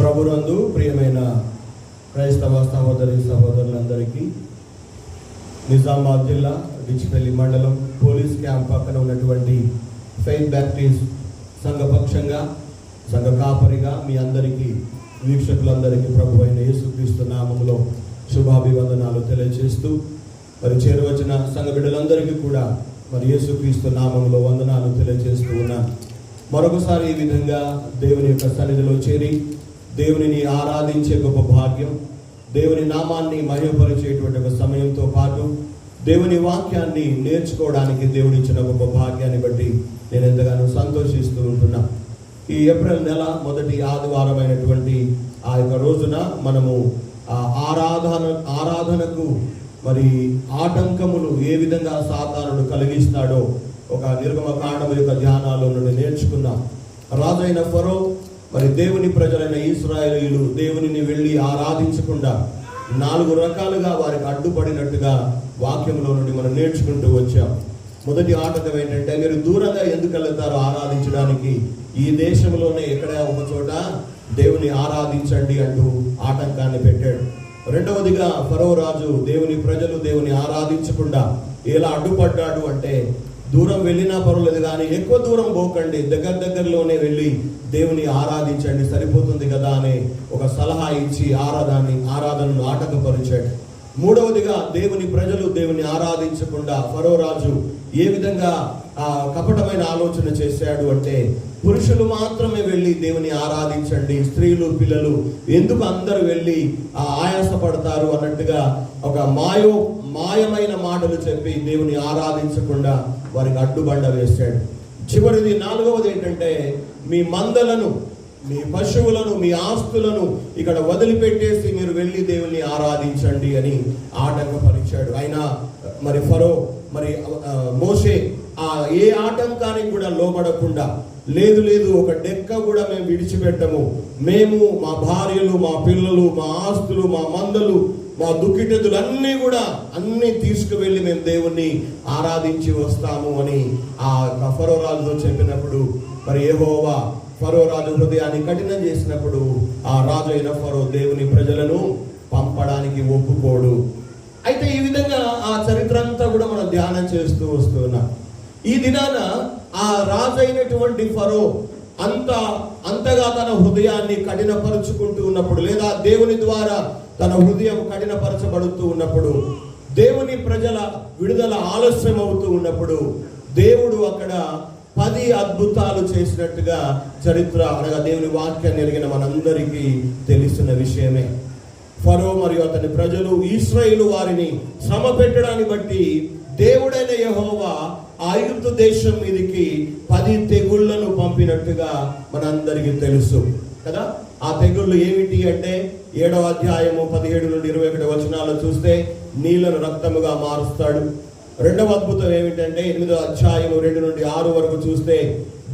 ప్రభునందు ప్రియమైన క్రైస్తవ సహోదరి సహోదరులందరికీ నిజామాబాద్ జిల్లా డిచ్పల్లి మండలం పోలీస్ క్యాంప్ పక్కన ఉన్నటువంటి ఫెయిత్ బ్యాప్టిస్ట్ సంఘపక్షంగా సంఘ కాపరిగా మీ అందరికీ వీక్షకులందరికీ ప్రభు అయిన యేసుక్రీస్తు నామములో శుభాభివందనాలు తెలియజేస్తూ మరి చేరువచ్చిన సంఘ బిడ్డలందరికీ కూడా మరి యేసుక్రీస్తు నామములో వందనాలు తెలియజేస్తూ ఉన్నాను. మరొకసారి ఈ విధంగా దేవుని యొక్క సన్నిధిలో చేరి దేవునిని ఆరాధించే గొప్ప భాగ్యం, దేవుని నామాన్ని మహిమపరిచేటువంటి ఒక సమయంతో పాటు దేవుని వాక్యాన్ని నేర్చుకోవడానికి దేవుడిచ్చిన గొప్ప భాగ్యాన్ని బట్టి నేను ఎంతగానో సంతోషిస్తూ ఉంటున్నా. ఈ ఏప్రిల్ నెల మొదటి ఆదివారమైనటువంటి ఆ యొక్క రోజున మనము ఆరాధనకు మరి ఆటంకములు ఏ విధంగా సాతానుడు కలిగిస్తాడో ఒక నిర్గమకాండము యొక్క ధ్యానాల్లో నుండి నేర్చుకున్నాం. రాజైన ఫరో మరి దేవుని ప్రజలైన ఇశ్రాయేలీయులు దేవునిని వెళ్ళి ఆరాధించకుండా 4 రకాలుగా వారికి అడ్డుపడినట్టుగా వాక్యంలో నుండి మనం నేర్చుకుంటూ వచ్చాం. మొదటి ఆటంకం ఏంటంటే, మీరు దూరంగా ఎందుకు వెళ్తారో ఆరాధించడానికి, ఈ దేశంలోనే ఎక్కడ ఒక చోట దేవుని ఆరాధించండి అంటూ ఆటంకాన్ని పెట్టాడు. రెండవదిగా ఫరో రాజు దేవుని ప్రజలు దేవుని ఆరాధించకుండా ఎలా అడ్డుపడ్డాడు అంటే, దూరం వెళ్ళినా పర్వాలేదు కానీ ఎక్కువ దూరం పోకండి, దగ్గరలోనే వెళ్ళి దేవుని ఆరాధించండి సరిపోతుంది కదా అనే ఒక సలహా ఇచ్చి ఆరాధనను ఆటంకపరిచాడు. మూడవదిగా దేవుని ప్రజలు దేవుని ఆరాధించకుండా ఫరో రాజు ఏ విధంగా కపటమైన ఆలోచన చేశాడు అంటే, పురుషులు మాత్రమే వెళ్ళి దేవుని ఆరాధించండి, స్త్రీలు పిల్లలు ఎందుకు అందరూ వెళ్ళి ఆయాసపడతారు అన్నట్టుగా ఒక మాయమైన మాటలు చెప్పి దేవుని ఆరాధించకుండా వారికి అడ్డుబండ వేశాడు. చివరిది 4వది ఏంటంటే, మీ మందలను, మీ పశువులను, మీ ఆస్తులను ఇక్కడ వదిలిపెట్టేసి మీరు వెళ్ళి దేవుని ఆరాధించండి అని ఆటంకపరిచాడు. అయినా మరి ఫరో మరి మోషే ఏ ఆటంకానికి కూడా లోబడకుండా, లేదు ఒక డెక్క కూడా మేము విడిచిపెట్టము, మేము మా భార్యలు, మా పిల్లలు, మా ఆస్తులు, మా మందలు, మా దుఃఖితులు అన్నీ తీసుకువెళ్ళి మేము దేవుణ్ణి ఆరాధించి వస్తాము అని ఆ ఫరో రాజుతో చెప్పినప్పుడు, మరి యెహోవా ఫరో రాజు హృదయాన్ని కఠినం చేసినప్పుడు ఆ రాజు అయిన ఫరో దేవుని ప్రజలను పంపడానికి ఒప్పుకోడు. అయితే ఈ విధంగా ఆ చరిత్ర అంతా కూడా మనం ధ్యానం చేస్తూ వస్తున్నాం. ఈ దినాన ఆ రాజు అయినటువంటి ఫరో అంతగా తన హృదయాన్ని కఠినపరుచుకుంటూ ఉన్నప్పుడు, లేదా దేవుని ద్వారా తన హృదయం కఠినపరచబడుతూ ఉన్నప్పుడు, దేవుని ప్రజల విడుదల ఆలస్యం అవుతూ ఉన్నప్పుడు, దేవుడు అక్కడ 10 అద్భుతాలు చేసినట్టుగా చరిత్ర అనగా దేవుని వాక్యాన్ని ఎరిగిన మనందరికీ తెలిసిన విషయమే. ఫరో మరియు అతని ప్రజలు ఇశ్రాయేలు వారిని శ్రమ పెట్టడాన్ని బట్టి దేవుడైన యెహోవా ఐగుప్తు దేశం మీదకి 10 తెగుళ్లను పంపినట్టుగా మనందరికీ తెలుసు కదా. ఆ తెగుళ్ళు ఏమిటి అంటే, 7వ అధ్యాయము 17 నుండి 21 వచనాలు చూస్తే నీళ్లను రక్తముగా మారుస్తాడు. రెండవ అద్భుతం ఏమిటంటే, 8వ అధ్యాయము 2 నుండి 6 వరకు చూస్తే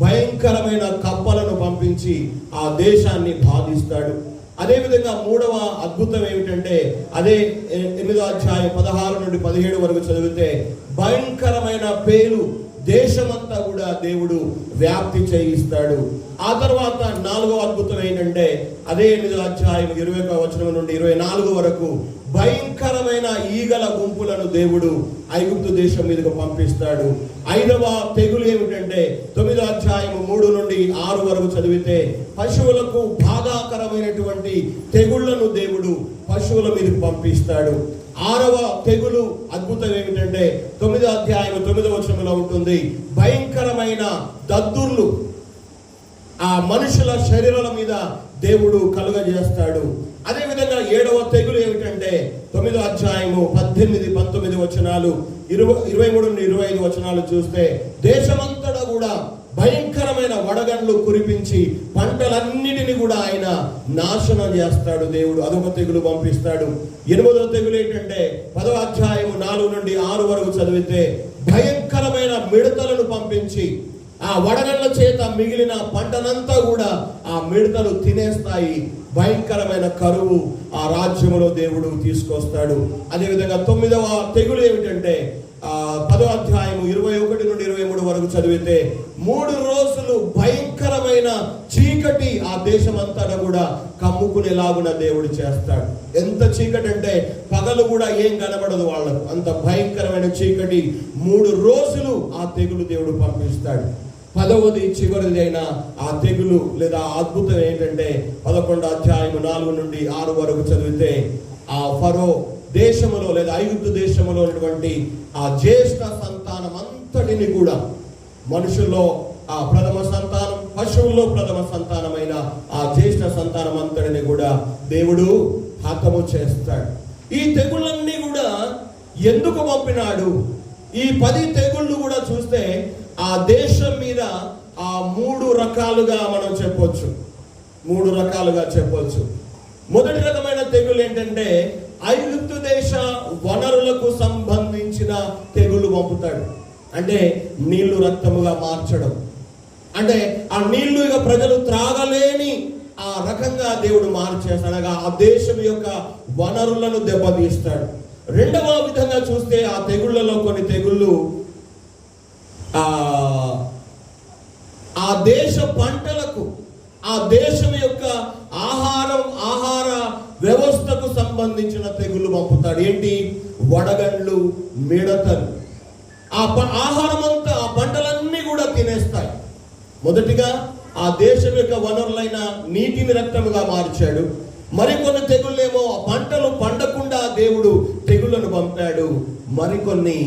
భయంకరమైన కప్పలను పంపించి ఆ దేశాన్ని బాధిస్తాడు. అదేవిధంగా 3వ అద్భుతం ఏమిటంటే, అదే 8వ అధ్యాయం 16 నుండి 17 వరకు చదివితే భయంకరమైన పేలు దేశమంతా కూడా దేవుడు వ్యాప్తి చేయిస్తాడు. ఆ తర్వాత 4వ అద్భుతం ఏంటంటే, అదే 8వ అధ్యాయం 21వ వచనం నుండి 24 వరకు భయంకరమైన ఈగల గుంపులను దేవుడు ఐగుప్తు దేశం మీదకు పంపిస్తాడు. 5వ తెగులు ఏమిటంటే, 9వ అధ్యాయం 3 నుండి 6 వరకు చదివితే పశువులకు బాధాకరమైనటువంటి తెగుళ్లను దేవుడు పశువుల మీదకు పంపిస్తాడు. 6వ తెగులు అద్భుతం ఏమిటంటే, 9వ అధ్యాయం 9వ వచనంలో ఉంటుంది, భయంకరమైన దద్దుర్లు ఆ మనుషుల శరీరాల మీద దేవుడు కలుగజేస్తాడు. అదేవిధంగా 7వ తెగులు ఏమిటంటే, 9వ అధ్యాయము 18, 19 వచనాలు 23 నుండి 25 వచనాలు చూస్తే దేశమంతటా కూడా భయంకరమైన వడగండ్లు కురిపించి పంటలన్నిటిని కూడా ఆయన నాశనం చేస్తాడు దేవుడు. అదొక తెగులు పంపిస్తాడు. 8వ తెగులు ఏంటంటే, 10వ అధ్యాయము 4 నుండి 6 వరకు చదివితే భయంకరమైన మిడతలను పంపించి ఆ వడగండ్ల చేత మిగిలిన పంటనంతా కూడా ఆ మిడతలు తినేస్తాయి. భయంకరమైన కరువు ఆ రాజ్యములో దేవుడు తీసుకొస్తాడు. అదేవిధంగా 9వ తెగులు ఏమిటంటే, 10వ అధ్యాయము 21 నుండి 23 వరకు చదివితే 3 రోజులు భయంకరమైన చీకటి ఆ దేశమంతటా కూడా కమ్ముకునేలాగున దేవుడు చేస్తాడు. ఎంత చీకటి అంటే పగలు కూడా ఏం కనబడదు వాళ్ళకు, అంత భయంకరమైన చీకటి 3 రోజులు ఆ తెగులు దేవుడు పంపిస్తాడు. 10వది చివరిది అయిన ఆ తెగులు లేదా అద్భుతం ఏంటంటే 11వ అధ్యాయం 4 నుండి 6 వరకు చదివితే, ఆ ఫరో దేశములో లేదా ఐగుప్తు దేశములో ఉన్నటువంటి ఆ జ్యేష్ఠ సంతానం అంతటిని కూడా, మనుషుల్లో ఆ ప్రథమ సంతానం, పశువుల్లో ప్రథమ సంతానమైన ఆ జ్యేష్ఠ సంతానం అంతటిని కూడా దేవుడు హతము చేస్తాడు. ఈ తెగుళ్ళన్నీ కూడా ఎందుకు పంపినాడు? ఈ 10 తెగుళ్ళు కూడా చూస్తే ఆ దేశం మీద ఆ 3 రకాలుగా మనం చెప్పొచ్చు. 3 రకాలుగా చెప్పొచ్చు. మొదటి రకమైన తెగులు ఏంటంటే ఐగుప్తు దేశ వనరులకు సంబంధించిన తెగులు పంపుతాడు. అంటే నీళ్లు రక్తముగా మార్చడం, అంటే ఆ నీళ్లు ఇక ప్రజలు త్రాగలేని ఆ రకంగా దేవుడు మార్చేస్తాడు. ఆ దేశం యొక్క వనరులను దెబ్బతీస్తాడు. రెండవ విధంగా చూస్తే ఆ తెగుళ్లలో కొన్ని తెగుళ్ళు ఆ దేశ పంటలకు, ఆ దేశం యొక్క ఆహార వ్యవస్థకు సంబంధించిన తెగుళ్ళు పంపుతాడు. ఏంటి? వడగండ్లు, మిడతలు. ఆహారం అంతా, ఆ పంటలన్నీ కూడా తినేస్తాయి. మొదటిగా ఆ దేశం యొక్క వనరులైన నీటిని రక్తముగా మార్చాడు. మరికొన్ని తెగుళ్ళేమో ఆ పంటలు పండకుండా దేవుడు తెగుళ్లను పంపాడు. మరికొన్ని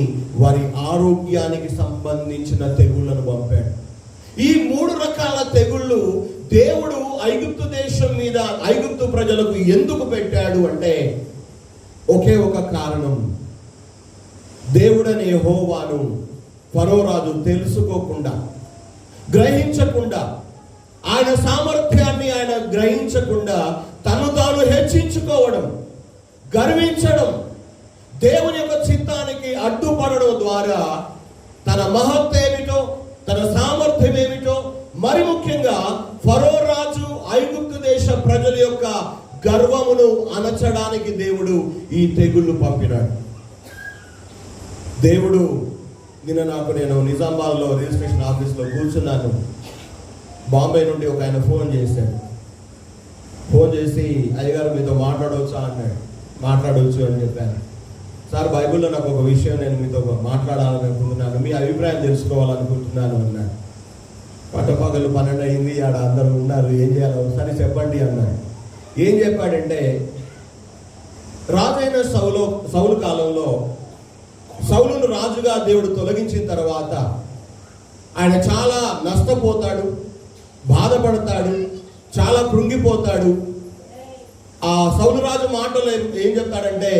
వారి ఆరోగ్యానికి సంబంధించిన తెగుళ్లను పంపాడు. ఈ 3 రకాల తెగుళ్ళు దేవుడు ఐగుప్తు దేశం మీద, ఐగుప్తు ప్రజలకు ఎందుకు పెట్టాడు అంటే ఒకే ఒక కారణం. దేవుడనే యెహోవాను ఫరో రాజు తెలుసుకోకుండా, గ్రహించకుండా, ఆయన సామర్థ్యాన్ని ఆయన గ్రహించకుండా తను తాను హెచ్చించుకోవడం, గర్వించడం, దేవుని యొక్క చిత్తానికి అడ్డుపడడం ద్వారా తన మహత్వం ఏమిటో, తన సామర్థ్యం ఏమిటో, మరి ముఖ్యంగా ఫరో రాజు ఐగుప్తు దేశ ప్రజల యొక్క గర్వమును అణచడానికి దేవుడు ఈ తెగుళ్ళు పంపినాడు. దేవుడు నేను నిజామాబాద్లో రిజిస్ట్రేషన్ ఆఫీస్లో కూర్చున్నాను. బాంబే నుండి ఒక ఆయన ఫోన్ చేశాడు. ఫోన్ చేసి, అయ్యగారు మీతో మాట్లాడవచ్చా అన్నాడు. మాట్లాడవచ్చు అని చెప్పాను. సార్, బైబిల్లో నాకు ఒక విషయం నేను మీతో మాట్లాడాలనుకుంటున్నాను, మీ అభిప్రాయం తెలుసుకోవాలనుకుంటున్నాను అన్నాడు. పట్టపగలు 12 అయింది, ఆడ అందరూ ఉన్నారు, ఏం చేయాలో ఒకసారి చెప్పండి అన్నాడు. ఏం చెప్పాడంటే, రాజైన సౌలు కాలంలో సౌలును రాజుగా దేవుడు తొలగించిన తర్వాత ఆయన చాలా నష్టపోతాడు, బాధపడతాడు, చాలా కృంగిపోతాడు. ఆ సౌలు రాజు మాటలు ఏం చెప్తాడంటే,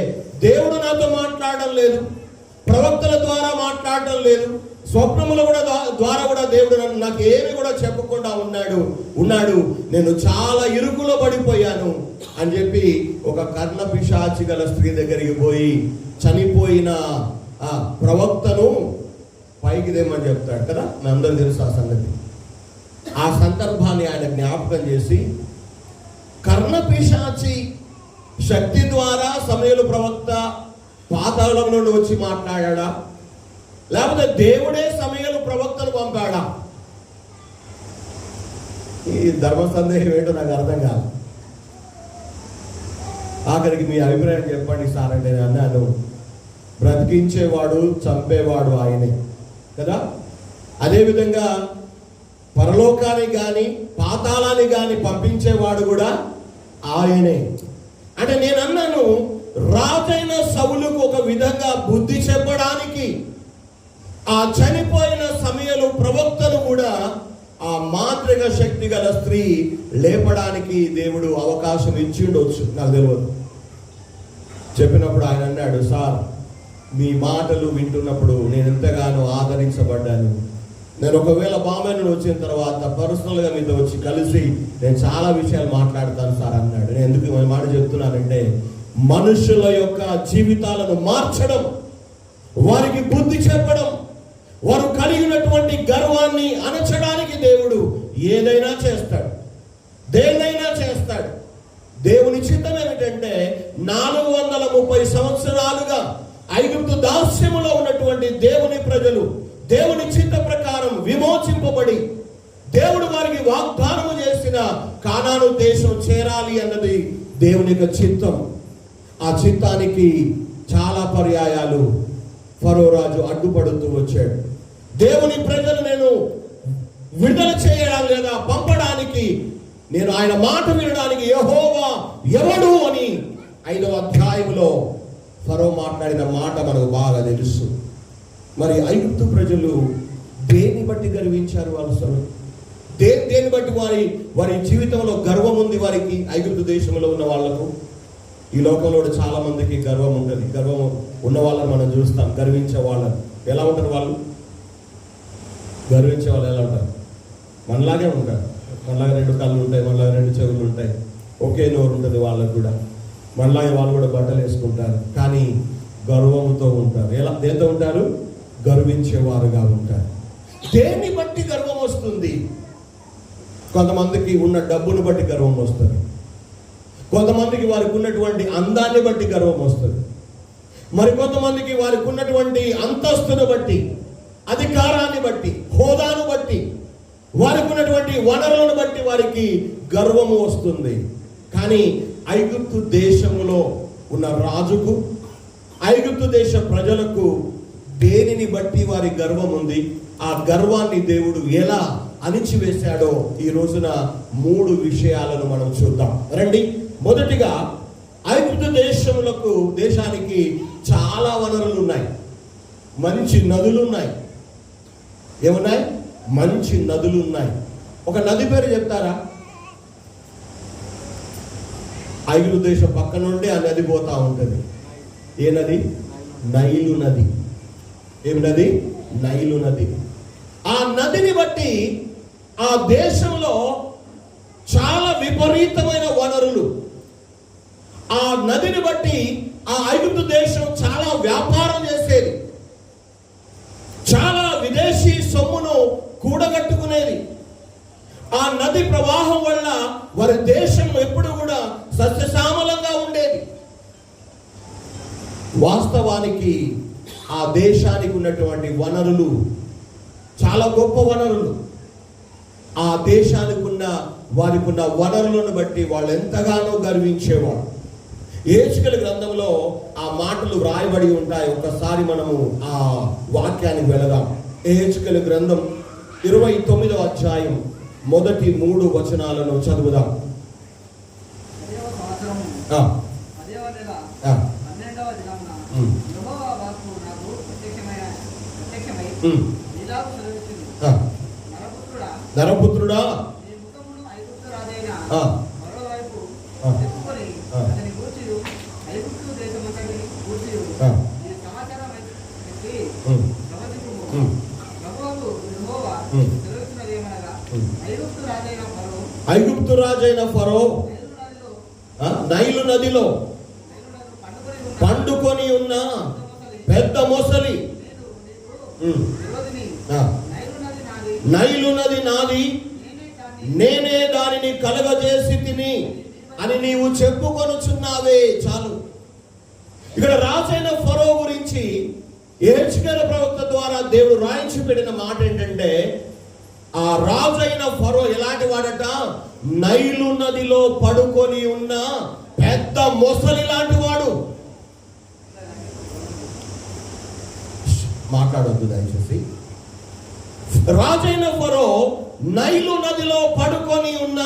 దేవుడు నాతో మాట్లాడడం లేదు, ప్రవక్తల ద్వారా మాట్లాడడం లేదు, స్వప్నముల ద్వారా కూడా దేవుడు నాకు ఏమి కూడా చెప్పకుండా ఉన్నాడు, నేను చాలా ఇరుకులో పడిపోయాను అని చెప్పి ఒక కర్ణ పిశాచి గల స్త్రీ దగ్గరికి పోయి చనిపోయిన ఆ ప్రవక్తను పైకి దేమని చెప్తాడు కదా. మనందరూ తెలుసు ఆ సంగతి. ఆ సందర్భాన్ని ఆయన జ్ఞాపకం చేసి, కర్ణ పిశాచి శక్తి ద్వారా సమూయేలు ప్రవక్త పాతాళం నుండి వచ్చి మాట్లాడా, లేకపోతే దేవుడే సమూయేలు ప్రవక్తను పంపాడా? ఈ ధర్మ సందేహం ఏంటో నాకు అర్థం కాదు. ఆఖరికి మీ అభిప్రాయం చెప్పండి సార్ అంటే నేను అన్నాను, బ్రతికించేవాడు, చంపేవాడు ఆయనే కదా. అదేవిధంగా పరలోకానికి కానీ పాతాళానికి కానీ పంపించేవాడు కూడా ఆయనే. అంటే నేను అన్నాను, రాజైన సౌలుకు ఒక విధంగా బుద్ధి చెప్పడానికి ఆ చనిపోయిన సమూయేలు ప్రవక్తను కూడా ఆ మాంత్రిక శక్తి గల స్త్రీ లేపడానికి దేవుడు అవకాశం ఇచ్చి ఉండొచ్చు, నాకు తెలియదు. చెప్పినప్పుడు ఆయన అన్నాడు, సార్ మీ మాటలు వింటున్నప్పుడు నేను ఎంతగానో ఆదరించబడ్డాను. నేను ఒకవేళ బాంబే నుండి వచ్చిన తర్వాత పర్సనల్గా మీతో వచ్చి కలిసి నేను చాలా విషయాలు మాట్లాడతాను సార్ అన్నాడు. నేను ఎందుకు ఈ మాట చెప్తున్నానంటే, మనుషుల యొక్క జీవితాలను మార్చడం, వారికి బుద్ధి చెప్పడం, వారు కలిగినటువంటి గర్వాన్ని అణచడానికి దేవుడు ఏదైనా చేస్తాడు, దేన్నైనా చేస్తాడు. దేవుని చిత్తం ఏమిటంటే 430 సంవత్సరాలుగా ఐగుప్తు దాస్యములో ఉన్నటువంటి దేవుని ప్రజలు దేవుని చిత్త ప్రకారం విమోచింపబడి దేవుడు వారికి వాగ్దానం చేసిన కానాను దేశం చేరాలి అన్నది దేవుని యొక్క చిత్తం. ఆ చిత్తానికి చాలా పర్యాయాలు ఫరో రాజు అడ్డుపడుతూ వచ్చాడు. దేవుని ప్రజలు నేను విడుదల చేయడం లేదా పంపడానికి, నేను ఆయన మాట వినడానికి యెహోవా ఎవడు అని 5వ అధ్యాయంలో ఫరో మాట్లాడిన మాట మనకు బాగా తెలుసు. మరి ఐగుప్తు ప్రజలు దేన్ని బట్టి గర్వించారు? వాళ్ళు అసలు దేన్ని బట్టి వారి జీవితంలో గర్వం ఉంది వారికి? ఐగుప్తు దేశంలో ఉన్న వాళ్లకు, ఈ లోకంలో చాలా మందికి గర్వం ఉంటుంది. గర్వం ఉన్న వాళ్ళని మనం చూస్తాం. గర్వించే వాళ్ళని ఎలా ఉంటారు? వాళ్ళు గర్వించే వాళ్ళు ఎలా ఉంటారు? మనలాగే ఉంటారు. మనలాగా 2 కళ్ళు ఉంటాయి, మనలాగా 2 చెవులు ఉంటాయి, ఒకే నోరు ఉంటుంది వాళ్ళకు కూడా. మనలాగే వాళ్ళు కూడా బట్టలు వేసుకుంటారు, కానీ గర్వంతో ఉంటారు. దేంతో ఉంటారు? గర్వించేవారుగా ఉంటారు. దేన్ని బట్టి గర్వం వస్తుంది? కొంతమందికి ఉన్న డబ్బును బట్టి గర్వం వస్తుంది. కొంతమందికి వారికి ఉన్నటువంటి అందాన్ని బట్టి గర్వం వస్తుంది. మరి కొంతమందికి వారికి ఉన్నటువంటి అంతస్తును బట్టి, అధికారాన్ని బట్టి, హోదాను బట్టి, వారికి ఉన్నటువంటి వనరులను బట్టి వారికి గర్వము వస్తుంది. కానీ ఐగుప్తు దేశంలో ఉన్న రాజుకు, ఐగుప్తు దేశ ప్రజలకు దేనిని బట్టి వారి గర్వం ఉంది? ఆ గర్వాన్ని దేవుడు ఎలా అణిచివేశాడో ఈ రోజున 3 విషయాలను మనం చూద్దాం. రండి. మొదటిగా, ఐగుప్తు దేశానికి చాలా వనరులు ఉన్నాయి. మంచి నదులు ఉన్నాయి. ఏమున్నాయి? మంచి నదులు ఉన్నాయి. ఒక నది పేరు చెప్తారా? ఐగుప్తు దేశం పక్క నుండి ఆ నది పోతా ఉంటుంది. ఏ నది? నైలు నది. ఏమి నది? నైలు నది. ఆ నదిని బట్టి ఆ దేశంలో చాలా విపరీతమైన వనరులు. ఆ నదిని బట్టి ఆ ఐగుప్తు దేశం చాలా వ్యాపారం చేసేది, చాలా విదేశీ సొమ్మును కూడగట్టుకునేది. ఆ నది ప్రవాహం వల్ల వారి దేశం ఎప్పుడు కూడా సస్యశ్యామలంగా ఉండేది. వాస్తవానికి ఆ దేశానికి ఉన్నటువంటి వనరులు చాలా గొప్ప వనరులు. ఆ దేశానికి వారికి ఉన్న వనరులను బట్టి వాళ్ళు ఎంతగానో గర్వించేవారు. యెహెజ్కేలు గ్రంథంలో ఆ మాటలు వ్రాయబడి ఉంటాయి. ఒకసారి మనము ఆ వాక్యానికి వెళదాం. యెహెజ్కేలు గ్రంథం 29వ అధ్యాయం మొదటి 3 వచనాలను చదువుదాం. నరపుత్రుడా, ఐగుప్తు రాజైన ఫరో నైలు నదిలో పండుకొని ఉన్న పెద్ద మొసలి, నైలు నది నాది, నేనే దానిని కలగజేసి తిని అని నీవు చెప్పుకొనుచున్నావే. చాలు. ఇక్కడ రాజైన ఫరో గురించి యెహెజ్కేలు ప్రవక్త ద్వారా దేవుడు రాయించి పెట్టిన మాట ఏంటంటే, ఆ రాజైన ఫరో ఎలాంటి వాడట? నైలు నదిలో పడుకొని ఉన్న పెద్ద మొసలి లాంటి వాడు. మాట్లాడొద్దు దయచేసి. రాజైన ఫరో నైలు నదిలో పడుకొని ఉన్న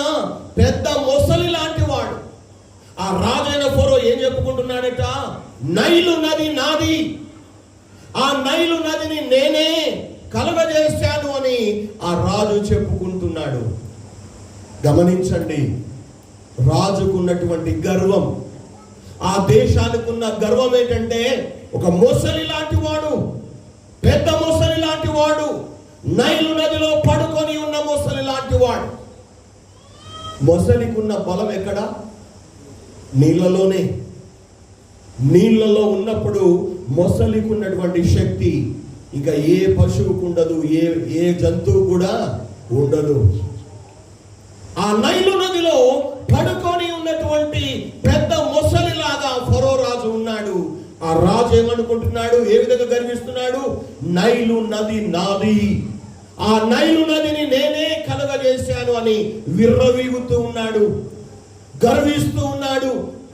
పెద్ద మొసలి లాంటి వాడు. ఆ రాజైన ఫరో ఏం చెప్పుకుంటున్నాడట? నైలు నది నాది, ఆ నైలు నదిని నేనే కలగజేశాను అని ఆ రాజు చెప్పుకుంటున్నాడు. గమనించండి, రాజుకున్నటువంటి గర్వం, ఆ దేశానికున్న గర్వం ఏంటంటే, ఒక మొసలి లాంటి వాడు, పెద్ద మొసలి లాంటి వాడు, నైలు నదిలో పడుకొని ఉన్న మొసలి లాంటి వాడు. మొసలికున్న బలం ఎక్కడ? నీళ్ళలోనే. నీళ్ళలో ఉన్నప్పుడు మొసలికి ఉన్నటువంటి శక్తి ఇంకా ఏ పశువుకు ఉండదు, ఏ జంతువు కూడా ఉండదు. ఆ నైలు నదిలో పడుకొని ఉన్నటువంటి పెద్ద మొసలిలాగా ఫరో రాజు ఉన్నాడు. ఆ రాజు రాజు ఏమనుకుంటున్నాడు? ఏ విధంగా గర్విస్తున్నాడు? నైలు నది నాది, ఆ నైలు నదిని నేనే కలగజేశాను అని విర్రవీగుతూ ఉన్నాడు, గర్విస్తూ ఉన్నాడు,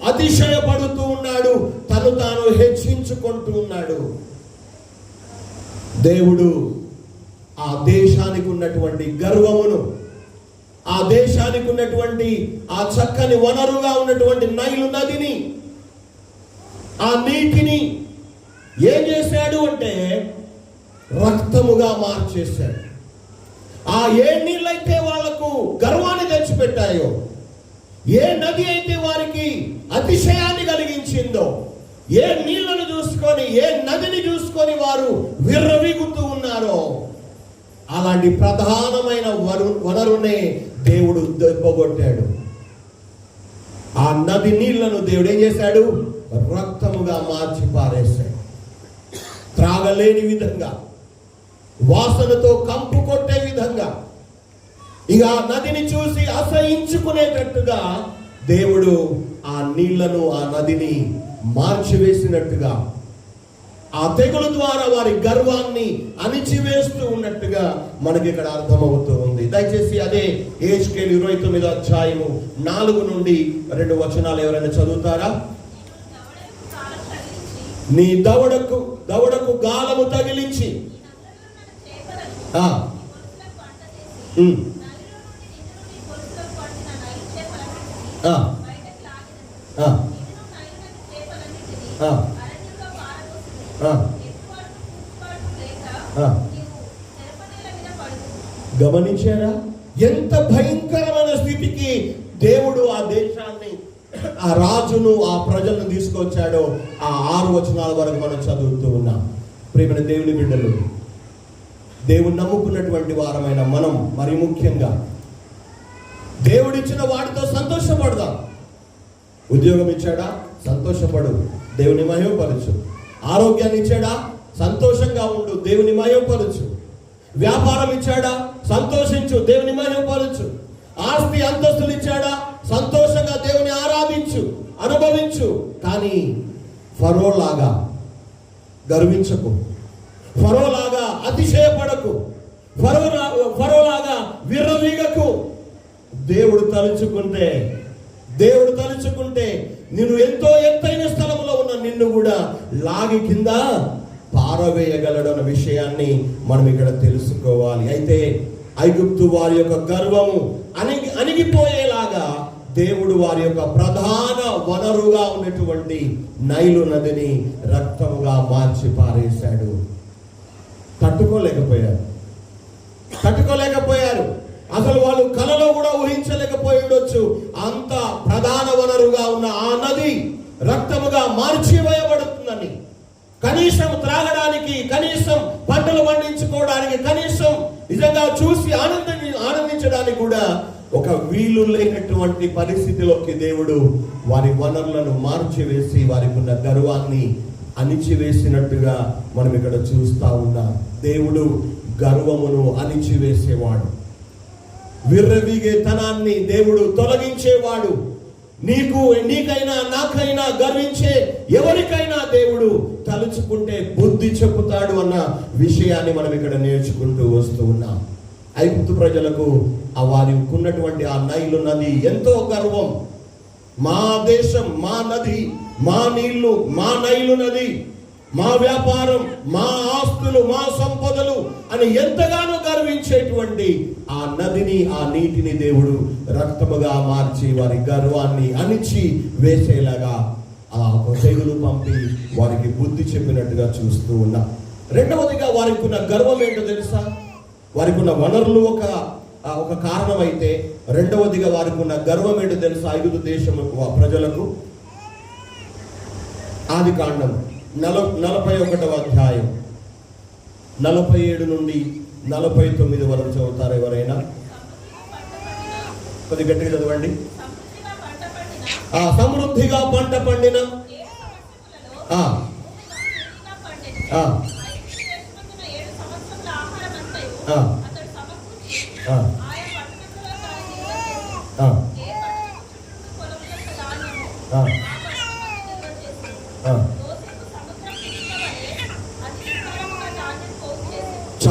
అతిశయపడుతూ ఉన్నాడు, తను తాను హెచ్చించుకుంటూ ఉన్నాడు. దేవుడు ఆ దేశానికి ఉన్నటువంటి గర్వమును, ఆ దేశానికి ఉన్నటువంటి ఆ చక్కని వనరుగా ఉన్నటువంటి నైలు నదిని, ఆ నీటిని ఏం చేశాడు అంటే రక్తముగా మార్చేశాడు. ఆ ఏ నీళ్ళైతే వాళ్లకు గర్వాన్ని తెచ్చిపెట్టాయో, ఏ నది అయితే వారికి అతిశయాన్ని కలిగించిందో, ఏ నీళ్లను చూసుకొని, ఏ నదిని చూసుకొని వారు విర్రవీగుతూ ఉన్నారో, అలాంటి ప్రధానమైన వనరునే దేవుడు దెబ్బగొట్టాడు. ఆ నది నీళ్లను దేవుడు ఏం చేశాడు? రక్తముగా మార్చి పారేశాడు. త్రాగలేని విధంగా, వాసనతో కంపు కొట్టే విధంగా, ఇక ఆ నదిని చూసి అసహించుకునేటట్టుగా దేవుడు ఆ నీళ్లను, ఆ నదిని మార్చివేసినట్టుగా, ఆ తెగులు ద్వారా వారి గర్వాన్ని అణిచివేస్తూ ఉన్నట్టుగా మనకి ఇక్కడ అర్థమవుతూ ఉంది. దయచేసి అదే యెహెజ్కేలు 29వ అధ్యాయము 4 నుండి 2 వచనాలు ఎవరైనా చదువుతారా? నీ దవడకు గాలము తగిలించి గమనించారా? ఎంత భయంకరమైన స్థితికి దేవుడు ఆ దేశాన్ని, ఆ రాజును, ఆ ప్రజలను తీసుకొచ్చాడో ఆ 6 వచనాల వరకు మనం చదువుతూ ఉన్నాం. ప్రియమైన దేవుని బిడ్డలు, దేవుడు నమ్ముకున్నటువంటి వారమైన మనం మరి ముఖ్యంగా దేవుడిచ్చిన వాటితో సంతోషపడదాం. ఉద్యోగం ఇచ్చాడా? సంతోషపడు, దేవుని మహిమపరచు. ఆరోగ్యాన్ని ఇచ్చాడా? సంతోషంగా ఉండు, దేవుని మహిమపరచు. వ్యాపారం ఇచ్చాడా? సంతోషించు, దేవుని మహిమపరచు. ఆస్తి అంతస్తులు ఇచ్చాడా? సంతోషంగా దేవుని ఆరాధించు, అనుభవించు. కానీ ఫరోలాగా గర్వించకు, ఫరోలాగా అతిశయపడకు, ఫరోలాగా విర్రవీగకు. దేవుడు తలుచుకుంటే నిన్ను ఎంతో ఎత్తైన స్థలంలో ఉన్న నిన్ను కూడా లాగి కింద పారవేయగలడు అన్న విషయాన్ని మనం ఇక్కడ తెలుసుకోవాలి. అయితే ఐగుప్తు వారి యొక్క గర్వము అణిగిపోయేలాగా దేవుడు వారి యొక్క ప్రధాన వనరుగా ఉన్నటువంటి నైలు నదిని రక్తముగా మార్చి పారేశాడు. తట్టుకోలేకపోయారు. అసలు వాళ్ళు కలలో కూడా ఊహించలేకపోయి ఉండొచ్చు. అంత ప్రధాన వనరుగా ఉన్న ఆ నది రక్తముగా మార్చివేయబడుతుందని. కనీసం త్రాగడానికి, కనీసం పంటలు పండించుకోవడానికి, కనీసం నిజంగా చూసి ఆనందించడానికి కూడా ఒక వీలు లేనటువంటి పరిస్థితిలోకి దేవుడు వారి వనరులను మార్చివేసి వారికి ఉన్న గర్వాన్ని అణిచివేసినట్టుగా మనం ఇక్కడ చూస్తా ఉన్నాం. దేవుడు గర్వమును అణిచివేసేవాడు, విర్రవీగే తనాన్ని దేవుడు తొలగించేవాడు. నీకైనా నాకైనా గర్వించే ఎవరికైనా దేవుడు తలుచుకుంటే బుద్ధి చెప్పుతాడు అన్న విషయాన్ని మనం ఇక్కడ నేర్చుకుంటూ వస్తూ ఉన్నాం. ఐగుప్తు ప్రజలకు వారికి ఉన్నటువంటి ఆ నైలు నది ఎంతో గర్వం. మా దేశం, మా నది, మా నీళ్లు, మా నైలు నది, మా వ్యాపారం, మా ఆస్తులు, మా సంపదలు అని ఎంతగానో గర్వించేటువంటి ఆ నదిని, ఆ నీటిని దేవుడు రక్తముగా మార్చి వారి గర్వాన్ని అణిచి వేసేలాగా ఆ తెగులు పంపి వారికి బుద్ధి చెప్పినట్టుగా చూస్తూ ఉన్నా. రెండవదిగా వారికి ఉన్న గర్వం ఏంటో తెలుసా? వారికి ఉన్న వనరులు ఒక కారణం అయితే, రెండవదిగా వారికి ఉన్న గర్వం ఏంటో తెలుసా? ఐగుప్తు దేశం ప్రజలకు ఆదికాండం 41వ అధ్యాయం 47 నుండి 49 వరకు చదువుతారు ఎవరైనా? కొద్ది గట్టిగా చదవండి. సమృద్ధిగా పంట పండిన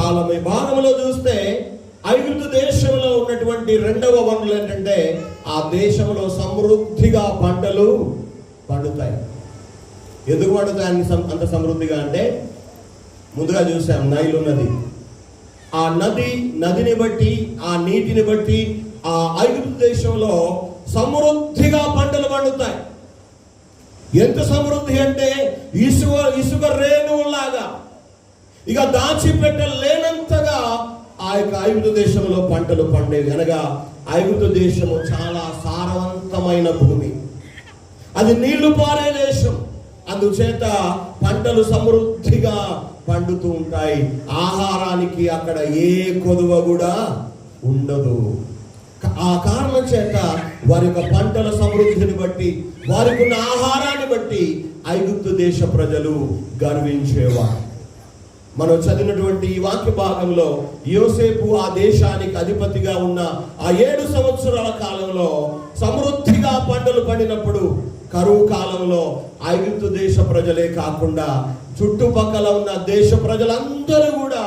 కాలం ఈ భాగంలో చూస్తే ఐగుప్తు దేశంలో ఉన్నటువంటి రెండవ వనరులు ఏంటంటే ఆ దేశంలో సమృద్ధిగా పంటలు పండుతాయి. ఎందుకు పండుతాయి అంత సమృద్ధిగా అంటే, ముందుగా చూసాం నైలు నది. ఆ నదిని బట్టి, ఆ నీటిని బట్టి ఆ ఐగుప్తు దేశంలో సమృద్ధిగా పంటలు పండుతాయి. ఎంత సమృద్ధి అంటే ఇసుక రేణువులాగా, ఇక దాచిపెట్టలేనంతగా ఆ యొక్క ఐగుప్తు దేశంలో పంటలు పండేవి. అనగా ఐగుప్తు దేశము చాలా సారవంతమైన భూమి, అది నీళ్లు పారే దేశం. అందుచేత పంటలు సమృద్ధిగా పండుతూ ఉంటాయి. ఆహారానికి అక్కడ ఏ కొదువ కూడా ఉండదు. ఆ కారణం చేత వారి యొక్క పంటల సమృద్ధిని బట్టి, వారికి ఉన్న ఆహారాన్ని బట్టి ఐగుప్తు దేశ ప్రజలు గర్వించేవారు. మనం చదివినటువంటి ఈ వాక్య భాగంలో యోసేపు ఆ దేశానికి అధిపతిగా ఉన్న ఆ 7 సంవత్సరాల కాలంలో సమృద్ధిగా పంటలు పండినప్పుడు, కరువు కాలంలో ఐగుప్తు దేశ ప్రజలే కాకుండా చుట్టుపక్కల ఉన్న దేశ ప్రజలందరూ కూడా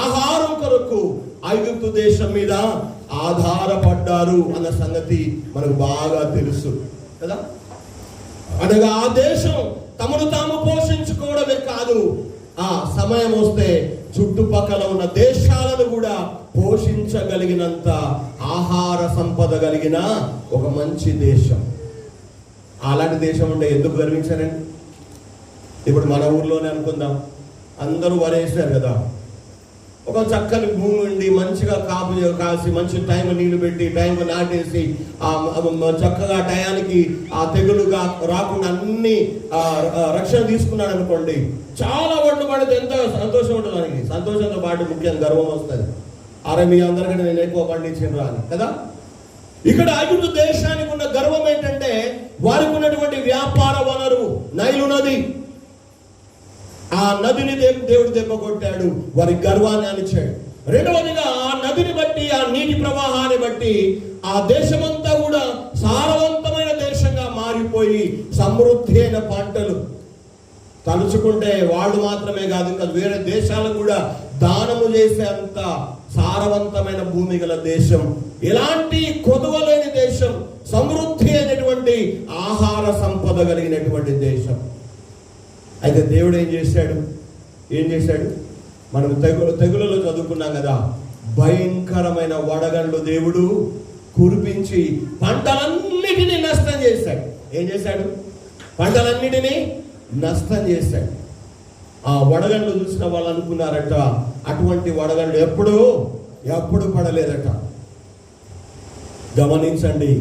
ఆహారం కొరకు ఐగుప్తు దేశం మీద ఆధారపడ్డారు అన్న సంగతి మనకు బాగా తెలుసు కదా. అనగా ఆ దేశం తమను తాము పోషించుకోవడమే కాదు, ఆ సమయం వస్తే చుట్టుపక్కల ఉన్న దేశాలను కూడా పోషించగలిగినంత ఆహార సంపద కలిగిన ఒక మంచి దేశం. అలాంటి దేశం ఉంటే ఎందుకు గర్వించారండి? ఇప్పుడు మన ఊర్లోనే అనుకుందాం, అందరూ వరేసారు కదా. ఒక చక్కని భూమి ఉండి మంచిగా కాపు కాసి మంచి టైం నీళ్లు పెట్టి టైం నాటేసి చక్కగా టయానికి ఆ తెగులు రాకుండా అన్ని రక్షణ తీసుకున్నాడు అనుకోండి, చాలా ఒడ్డు పడితే ఎంత సంతోషం ఉంటుంది. మనకి సంతోషంతో పాటు ముఖ్యంగా గర్వం వస్తుంది. అరే మీ అందరికంటే నేను ఎక్కువ పండించిన అని కదా. ఇక్కడ ఐగుప్తు దేశానికి ఉన్న గర్వం ఏంటంటే, వారికి ఉన్నటువంటి వ్యాపార వనరు నైలు నది. ఆ నదిని దేవుడు దెబ్బ కొట్టాడు, వారి గర్వాన్ని అణిచాడు. రెండవదిగా ఆ నదిని బట్టి, ఆ నీటి ప్రవాహాన్ని బట్టి ఆ దేశమంతా కూడా సారవంతమైన దేశంగా మారిపోయి సమృద్ధి అయిన పంటలు తలుచుకుంటే వాళ్ళు మాత్రమే కాదు, ఇంకా వేరే దేశాలకు కూడా దానము చేసేంత సారవంతమైన భూమి గల దేశం, ఎలాంటి కొదువలేని దేశం, సమృద్ధి అయినటువంటి ఆహార సంపద కలిగినటువంటి దేశం. అయితే దేవుడు ఏం చేశాడు? మనం తెగులలో చదువుకున్నాం కదా, భయంకరమైన వడగండ్లు దేవుడు కురిపించి పంటలన్నిటినీ నష్టం చేశాడు. ఏం చేశాడు? పంటలన్నిటినీ నష్టం చేశాడు. ఆ వడగండ్లు చూసిన వాళ్ళు అనుకున్నారట, అటువంటి వడగండ్లు ఎప్పుడు పడలేదట. గమనించండి,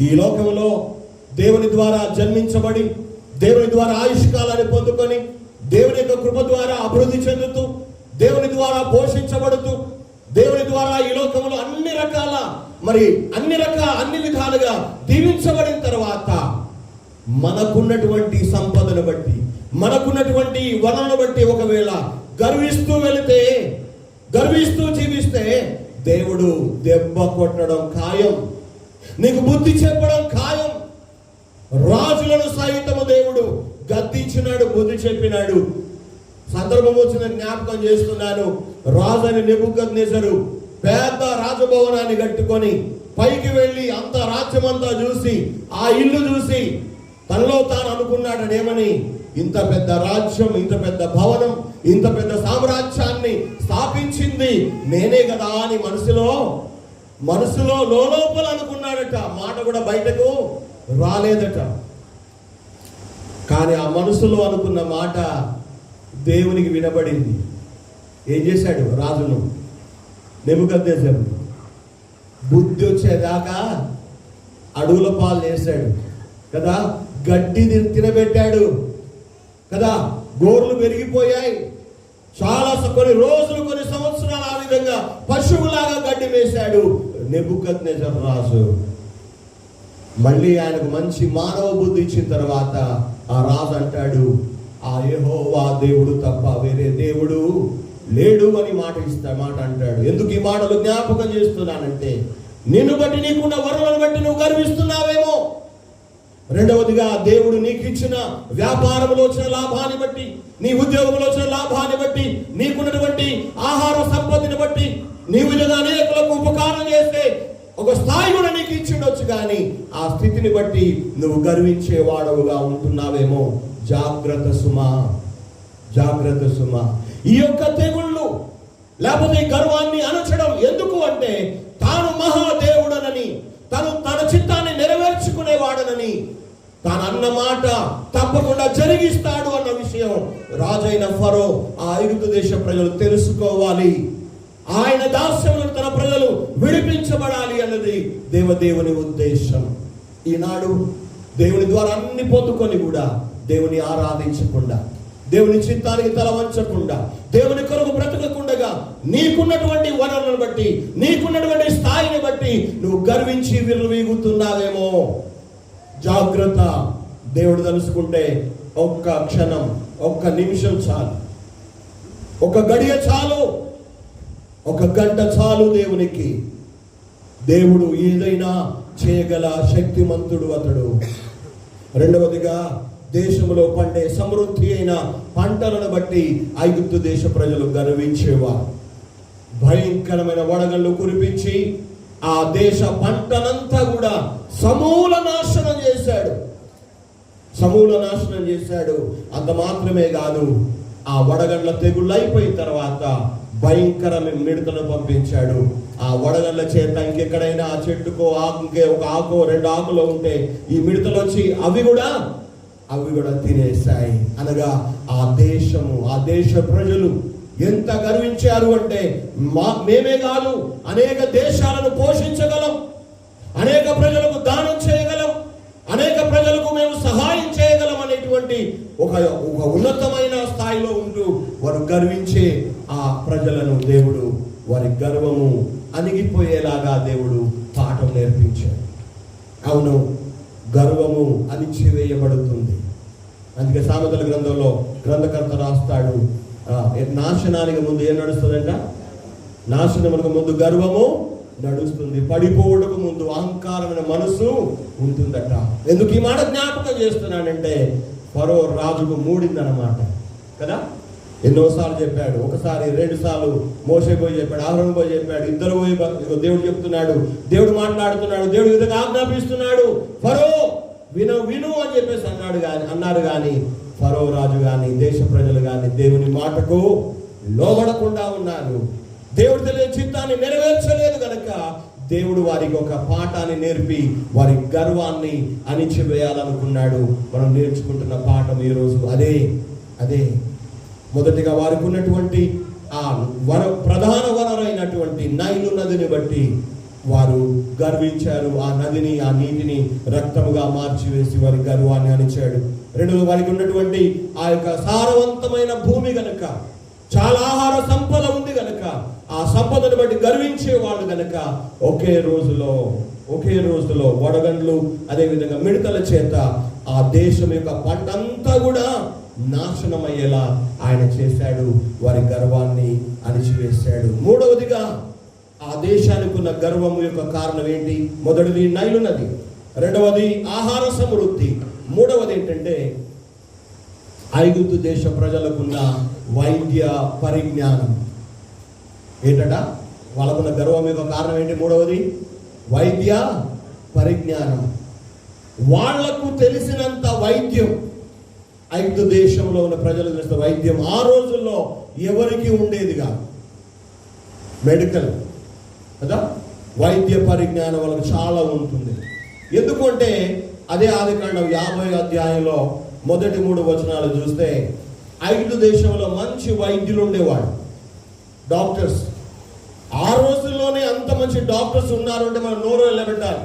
ఈ లోకంలో దేవుని ద్వారా జన్మించబడి, దేవుని ద్వారా ఆయుష్కాలాన్ని పొందుకొని, దేవుని యొక్క కృప ద్వారా అభివృద్ధి చెందుతూ, దేవుని ద్వారా పోషించబడుతూ, దేవుని ద్వారా ఈ లోకంలో అన్ని విధాలుగా దీవించబడిన తర్వాత మనకున్నటువంటి సంపదను బట్టి, మనకున్నటువంటి వనరులను బట్టి ఒకవేళ గర్విస్తూ జీవిస్తే దేవుడు దెబ్బ కొట్టడం ఖాయం, నీకు బుద్ధి చెప్పడం ఖాయం. రాజులను సైతము దేవుడు గద్దించినాడు, బుద్ధి చెప్పినాడు. సందర్భం వచ్చిన జ్ఞాపకం చేస్తున్నాను. రాజు అని నెబుకద్నెజరు పెద్ద రాజభవనాన్ని కట్టుకొని పైకి వెళ్ళి అంత రాజ్యమంతా చూసి, ఆ ఇల్లు చూసి తనలో తాను అనుకున్నాడు ఏమని, ఇంత పెద్ద రాజ్యం, ఇంత పెద్ద భవనం, ఇంత పెద్ద సామ్రాజ్యాన్ని స్థాపించింది నేనే కదా అని మనసులో లోపల అనుకున్నాడట. మాట కూడా బయటకు రాలేదట. కానీ ఆ మనసులో అనుకున్న మాట దేవునికి వినబడింది. ఏం చేశాడు? రాజును నెబుకద్నెజరు బుద్ధి వచ్చేదాకా అడవుల పాలు చేశాడు కదా, గడ్డి తినబెట్టాడు కదా, గోర్లు పెరిగిపోయాయి. కొన్ని రోజులు, కొన్ని సంవత్సరాలు ఆ విధంగా పశువులాగా గడ్డి వేశాడు నెబుకద్నెజరు రాజు. మళ్ళీ ఆయనకు మంచి మానవ బుద్ధి ఇచ్చిన తర్వాత ఆ రాజు అంటాడు, ఆ యెహోవా దేవుడు తప్ప వేరే దేవుడు లేడు అని మాట అంటాడు. ఎందుకు ఈ మాటలు జ్ఞాపకం చేస్తున్నానంటే, నిన్ను బట్టి, నీకున్న వరులను బట్టి నువ్వు గర్విస్తున్నావేమో. రెండవదిగా దేవుడు నీకు ఇచ్చిన వ్యాపారంలో వచ్చిన లాభాన్ని బట్టి, నీ ఉద్యోగంలో వచ్చిన లాభాన్ని బట్టి, నీకున్నటువంటి ఆహార సంపత్తిని బట్టి నీవు అనేకులకు ఉపకారం చేస్తే ఒక స్థాయి కూడా నీకు ఇచ్చిండొచ్చు, కానీ ఆ స్థితిని బట్టి నువ్వు గర్వించే వాడవుగా ఉంటున్నావేమో. జాగ్రత్త సుమా, జాగ్రత్త సుమా. ఈ యొక్క తెగుళ్ళు లేకపోతే ఈ గర్వాన్ని అణచడం ఎందుకు అంటే, తాను మహాదేవుడనని, తన చిత్తాన్ని నెరవేర్చుకునేవాడనని, తాను అన్న మాట తప్పకుండా జరిగిస్తాడు అన్న విషయం రాజైన ఫరో, ఆ ఐగుప్తు దేశ ప్రజలు తెలుసుకోవాలి. ఆయన దాస్యంలో తన ప్రజలు విడిపించబడాలి అన్నది దేవదేవుని ఉద్దేశం. ఈనాడు దేవుని ద్వారా అన్ని పొందుకొని కూడా దేవుని ఆరాధించకుండా, దేవుని చిత్తానికి తల వంచకుండా, దేవుని కొరకు బ్రతకకుండా, నీకున్నటువంటి వనరులను బట్టి, నీకున్నటువంటి స్థాయిని బట్టి నువ్వు గర్వించి విర్రవీగుతున్నావేమో. జాగ్రత్త. దేవుడు తలుసుకుంటే ఒక్క క్షణం, ఒక్క నిమిషం చాలు, ఒక గడియ చాలు, ఒక గంట చాలు దేవునికి. దేవుడు ఏదైనా చేయగల శక్తిమంతుడు అతడు. రెండవదిగా, దేశంలో పండే సమృద్ధి అయిన పంటలను బట్టి ఐగుప్తు దేశ ప్రజలు గర్వించేవారు. భయంకరమైన వడగళ్ళు కురిపించి ఆ దేశ పంటనంతా కూడా సమూల నాశనం చేశాడు, సమూల నాశనం చేశాడు. అంత మాత్రమే కాదు, ఆ వడగళ్ళ తెగుళ్ళు అయిపోయిన తర్వాత భయంకరమైన మిడతను పంపించాడు. ఆ వడగళ్ళ చేత ఇంకెక్కడైనా ఆ చెట్టుకో ఆకుకే ఒక ఆకో రెండు ఆకులో ఉంటే ఈ మిడతలు వచ్చి అవి కూడా తినేశాయి. అనగా ఆ దేశము, ఆ దేశ ప్రజలు ఎంత గర్వించారు అంటే, మేమే కాదు, అనేక దేశాలను పోషించగలం, అనేక ప్రజలకు దానం చేయగలం, అనేక ప్రజలకు మేము సహాయం చేయగలం అనేటువంటి ఒక ఉన్నతమైన స్థాయిలో ఉంటూ వారు గర్వించే ఆ ప్రజలను దేవుడు వారి గర్వము అణిగిపోయేలాగా దేవుడు పాఠం నేర్పించాడు. అవును, గర్వము అణిచివేయబడుతుంది. అందుకే సామెతల గ్రంథంలో గ్రంథకర్త రాస్తాడు, నాశనానికి ముందు ఏం నడుస్తుందంట? నాశనమునకు ముందు గర్వము నడుస్తుంది, పడిపోవడకు ముందు అహంకారమైన మనసు ఉంటుందట. ఎందుకు ఈ మాట జ్ఞాపకం చేస్తున్నానంటే, ఫరో రాజుకు మూడిందన్నమాట కదా. ఎన్నోసార్లు చెప్పాడు, ఒకసారి 2 సార్లు మోషే పోయి చెప్పాడు, అహరోను పోయి చెప్పాడు, ఇద్దరు పోయి దేవుడు చెప్తున్నాడు, దేవుడు మాట్లాడుతున్నాడు, దేవుడు విధంగా ఆజ్ఞాపిస్తున్నాడు. ఫరో విను అని చెప్పేసి అన్నారు కానీ ఫరో రాజు కానీ దేశ ప్రజలు కానీ దేవుని మాటకు లోబడకుండా ఉన్నారు. దేవుడు తెలియ చిత్తాన్ని నెరవేర్చలేదు కనుక దేవుడు వారికి ఒక పాఠాన్ని నేర్పి వారి గర్వాన్ని అణిచివేయాలనుకున్నాడు. మనం నేర్చుకుంటున్న పాఠం ఈరోజు అదే. మొదటిగా వారికి ఉన్నటువంటి ఆ ప్రధాన వనరైనటువంటి నైలు నదిని బట్టి వారు గర్వించారు. ఆ నదిని, ఆ నీటిని రక్తముగా మార్చివేసి వారి గర్వాన్ని అణిచాడు. రెండోది, వారికి ఉన్నటువంటి ఆ యొక్క సారవంతమైన భూమి గనక, చాలా ఆహార సంపద ఉంది గనక, ఆ సంపదను బట్టి గర్వించే వాళ్ళు గనక ఒకే రోజులో వడగండ్లు అదేవిధంగా మిడతల చేత ఆ దేశం యొక్క పంటంతా కూడా నాశనమయ్యేలా ఆయన చేశాడు. వారి గర్వాన్ని అణిచివేశాడు. మూడవదిగా, ఆ దేశానికి ఉన్న గర్వము యొక్క కారణం ఏంటి? మొదటిది నైలు నది, రెండవది ఆహార సమృద్ధి, మూడవది ఏంటంటే ఐగుప్తు దేశ ప్రజలకున్న వైద్య పరిజ్ఞానం. ఏంటట? వాళ్ళకున్న గర్వం యొక్క కారణం ఏంటి? మూడవది వైద్య పరిజ్ఞానం. వాళ్లకు తెలిసినంత వైద్యం, ఐగుప్తు దేశంలో ఉన్న ప్రజలు తెలిసిన వైద్యం ఆ రోజుల్లో ఎవరికి ఉండేదిగా. మెడికల్ కదా, వైద్య పరిజ్ఞానం వాళ్ళకి చాలా ఉంటుంది. ఎందుకంటే అదే ఆదికాండం 50వ అధ్యాయంలో మొదటి 3 వచనాలు చూస్తే, ఐగుప్తు దేశంలో మంచి వైద్యులు ఉండేవాడు, డాక్టర్స్. ఆ రోజుల్లోనే అంత మంచి డాక్టర్స్ ఉన్నారు అంటే మనం నోరు వెళ్ళబెట్టాలి.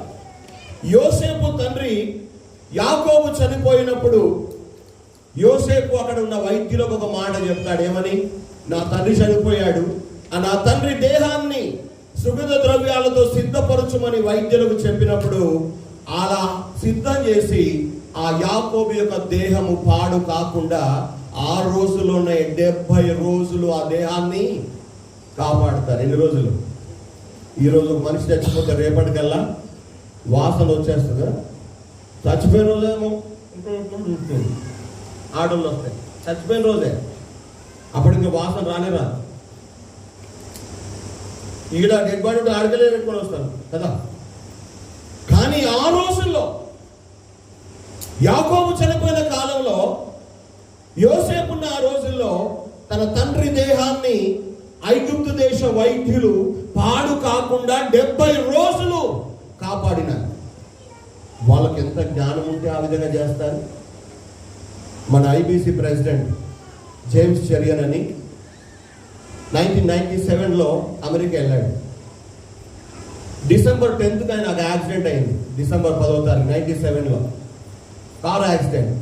యోసేపు తండ్రి యాకోబు చనిపోయినప్పుడు యోసేపు అక్కడ ఉన్న వైద్యులకు ఒక మాట చెప్తాడు. ఏమని? నా తండ్రి చనిపోయాడు, నా తండ్రి దేహాన్ని సుగంధ ద్రవ్యాలతో సిద్ధపరచుమని వైద్యులకు చెప్పినప్పుడు అలా సిద్ధం చేసి ఆ యాకోబు యొక్క దేహము పాడు కాకుండా ఆ రోజుల్లోనే 70 రోజులు ఆ దేహాన్ని కాపాడుతారు. ఎన్ని రోజులు? ఈరోజు మనిషి చచ్చిపోతే రేపటికల్లా వాసన వచ్చేస్తుంది, చచ్చిపోయిన రోజేమో ఆటోలు వస్తాయి, చచ్చిపోయిన రోజే అప్పుడు ఇంకా వాసన రానే రాదు. ఈడ డెడ్ బాడీ ఆడకలే పెట్టుకొని వస్తాను కదా. కానీ ఆ రోజుల్లో యాకోబు చనిపోయిన కాలంలో యోసేపున్న ఆ రోజుల్లో తన తండ్రి దేహాన్ని ఐగుప్తు దేశ వైద్యులు పాడు కాకుండా 70 రోజులు కాపాడినారు. వాళ్ళకి ఎంత జ్ఞానం ఉంటే ఆ విధంగా చేస్తారు. మన ఐబీసీ ప్రెసిడెంట్ జేమ్స్ చెరియన్ అని 1997లో అమెరికా వెళ్ళాడు. డిసెంబర్ 10th ఆయన ఒక యాక్సిడెంట్ అయింది. డిసెంబర్ 10వ తారీఖు 97లో కారు యాక్సిడెంట్.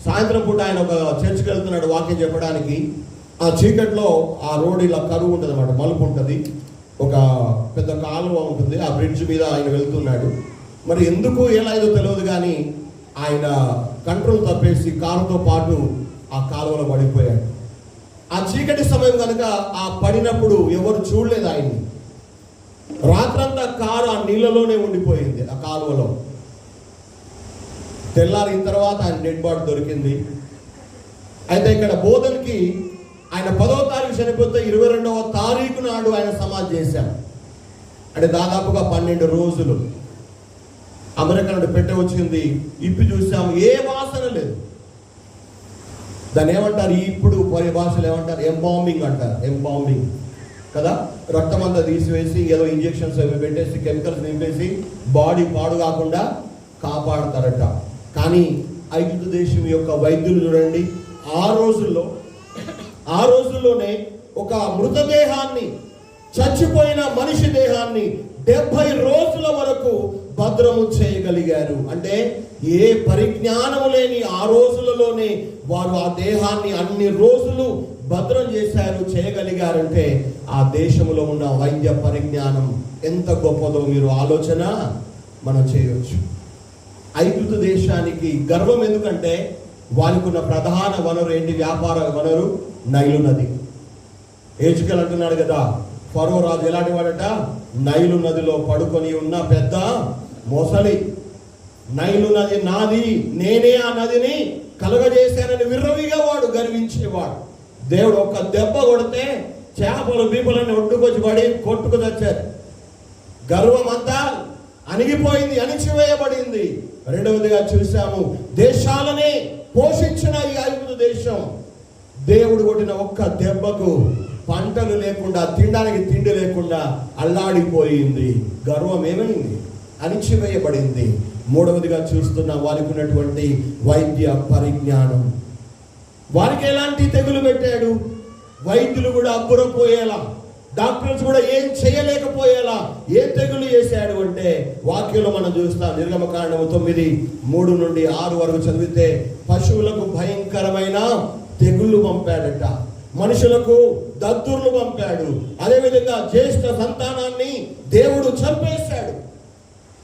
సాయంత్రం పూట ఆయన ఒక చర్చ్కి వెళ్తున్నాడు వాక్యం చెప్పడానికి. ఆ చీకట్లో ఆ రోడ్ ఇలా కరువు ఉంటుంది అన్నమాట, మలుపు ఉంటుంది, ఒక పెద్ద కాలువ ఉంటుంది. ఆ బ్రిడ్జ్ మీద ఆయన వెళ్తున్నాడు. మరి ఎందుకు ఎలా ఏదో తెలియదు కానీ ఆయన కంట్రోల్ తప్పేసి కారుతో పాటు ఆ కాలువలో పడిపోయాడు. ఆ చీకటి సమయం కనుక ఆ పడినప్పుడు ఎవరు చూడలేదు ఆయన్ని. రాత్రంతా కారు ఆ నీళ్ళలోనే ఉండిపోయింది, ఆ కాలువలో. తెల్లారిన తర్వాత ఆయన డెడ్ బాడీ దొరికింది. అయితే ఇక్కడ బోధనకి ఆయన 10వ తారీఖు చనిపోతే 22వ తారీఖు నాడు ఆయన సమాధి చేశారు. అంటే దాదాపుగా 12 రోజులు. అమెరికా నుండి పెట్టే వచ్చింది, ఇప్పి చూసాము, ఏ వాసన లేదు. దాన్ని ఏమంటారు ఇప్పుడు పరిభాషలు ఏమంటారు? ఎంబాంబింగ్ అంటారు. ఎంబాంబింగ్ కదా. రక్తం అంతా తీసివేసి ఏదో ఇంజెక్షన్స్ అవి పెట్టేసి కెమికల్స్ నింపేసి బాడీ పాడు కాకుండా కాపాడతారట. కానీ ఐగుప్తు దేశం యొక్క వైద్యులు చూడండి, ఆ రోజుల్లోనే ఒక మృతదేహాన్ని, చచ్చిపోయిన మనిషి దేహాన్ని 70 రోజుల వరకు భద్రము చేయగలిగారు. అంటే ఏ పరిజ్ఞానము లేని ఆ రోజులలోనే వారు ఆ దేహాన్ని అన్ని రోజులు భద్రం చేశారు, చేయగలిగారంటే ఆ దేశంలో ఉన్న వైద్య పరిజ్ఞానం ఎంత గొప్పదో మీరు ఆలోచన మనం చేయవచ్చు. ఐగుప్తు దేశానికి గర్వం ఎందుకంటే వారికి ఉన్న ప్రధాన వనరు ఏంటి? వ్యాపార వనరు నైలు నది. ఏజ్కేల్ అంటున్నాడు కదా, ఫరో రాజు ఎలాంటి వాడట? నైలు నదిలో పడుకొని ఉన్న పెద్ద మొసలి. నైలు నది నాది, నేనే ఆ నదిని కలుగజేశానని విర్రవిగా వాడు గర్వించేవాడు. దేవుడు ఒక్క దెబ్బ కొడితే చేపలు బీపలన్నీ ఒడ్డుకొచ్చి పడి కొట్టుకు తెచ్చారు. గర్వం అంతా అణిగిపోయింది, అణిచివేయబడింది. రెండవదిగా చూసాము, దేశాలనే పోషించిన ఈ ఐగుప్తు దేశం దేవుడు కొట్టిన ఒక్క దెబ్బకు పంటలు లేకుండా, తినడానికి తిండి లేకుండా అల్లాడిపోయింది. గర్వం ఏమైంది? అణిచివేయబడింది. మూడవదిగా చూస్తున్న వారికి ఉన్నటువంటి వైద్య పరిజ్ఞానం. వారికి ఎలాంటి తెగులు పెట్టాడు? వైద్యులు కూడా అబ్బురపోయేలా, డాక్టర్స్ కూడా ఏం చేయలేకపోయేలా ఏ తెగులు చేశాడు అంటే వాక్యంలో మనం చూస్తాం. నిర్గమకాండము 9:3 నుండి 6 వరకు చదివితే పశువులకు భయంకరమైన తెగుళ్ళు పంపాడట, మనుషులకు దద్దుర్లు పంపాడు, అదేవిధంగా జ్యేష్ఠ సంతానాన్ని దేవుడు చంపేశాడు.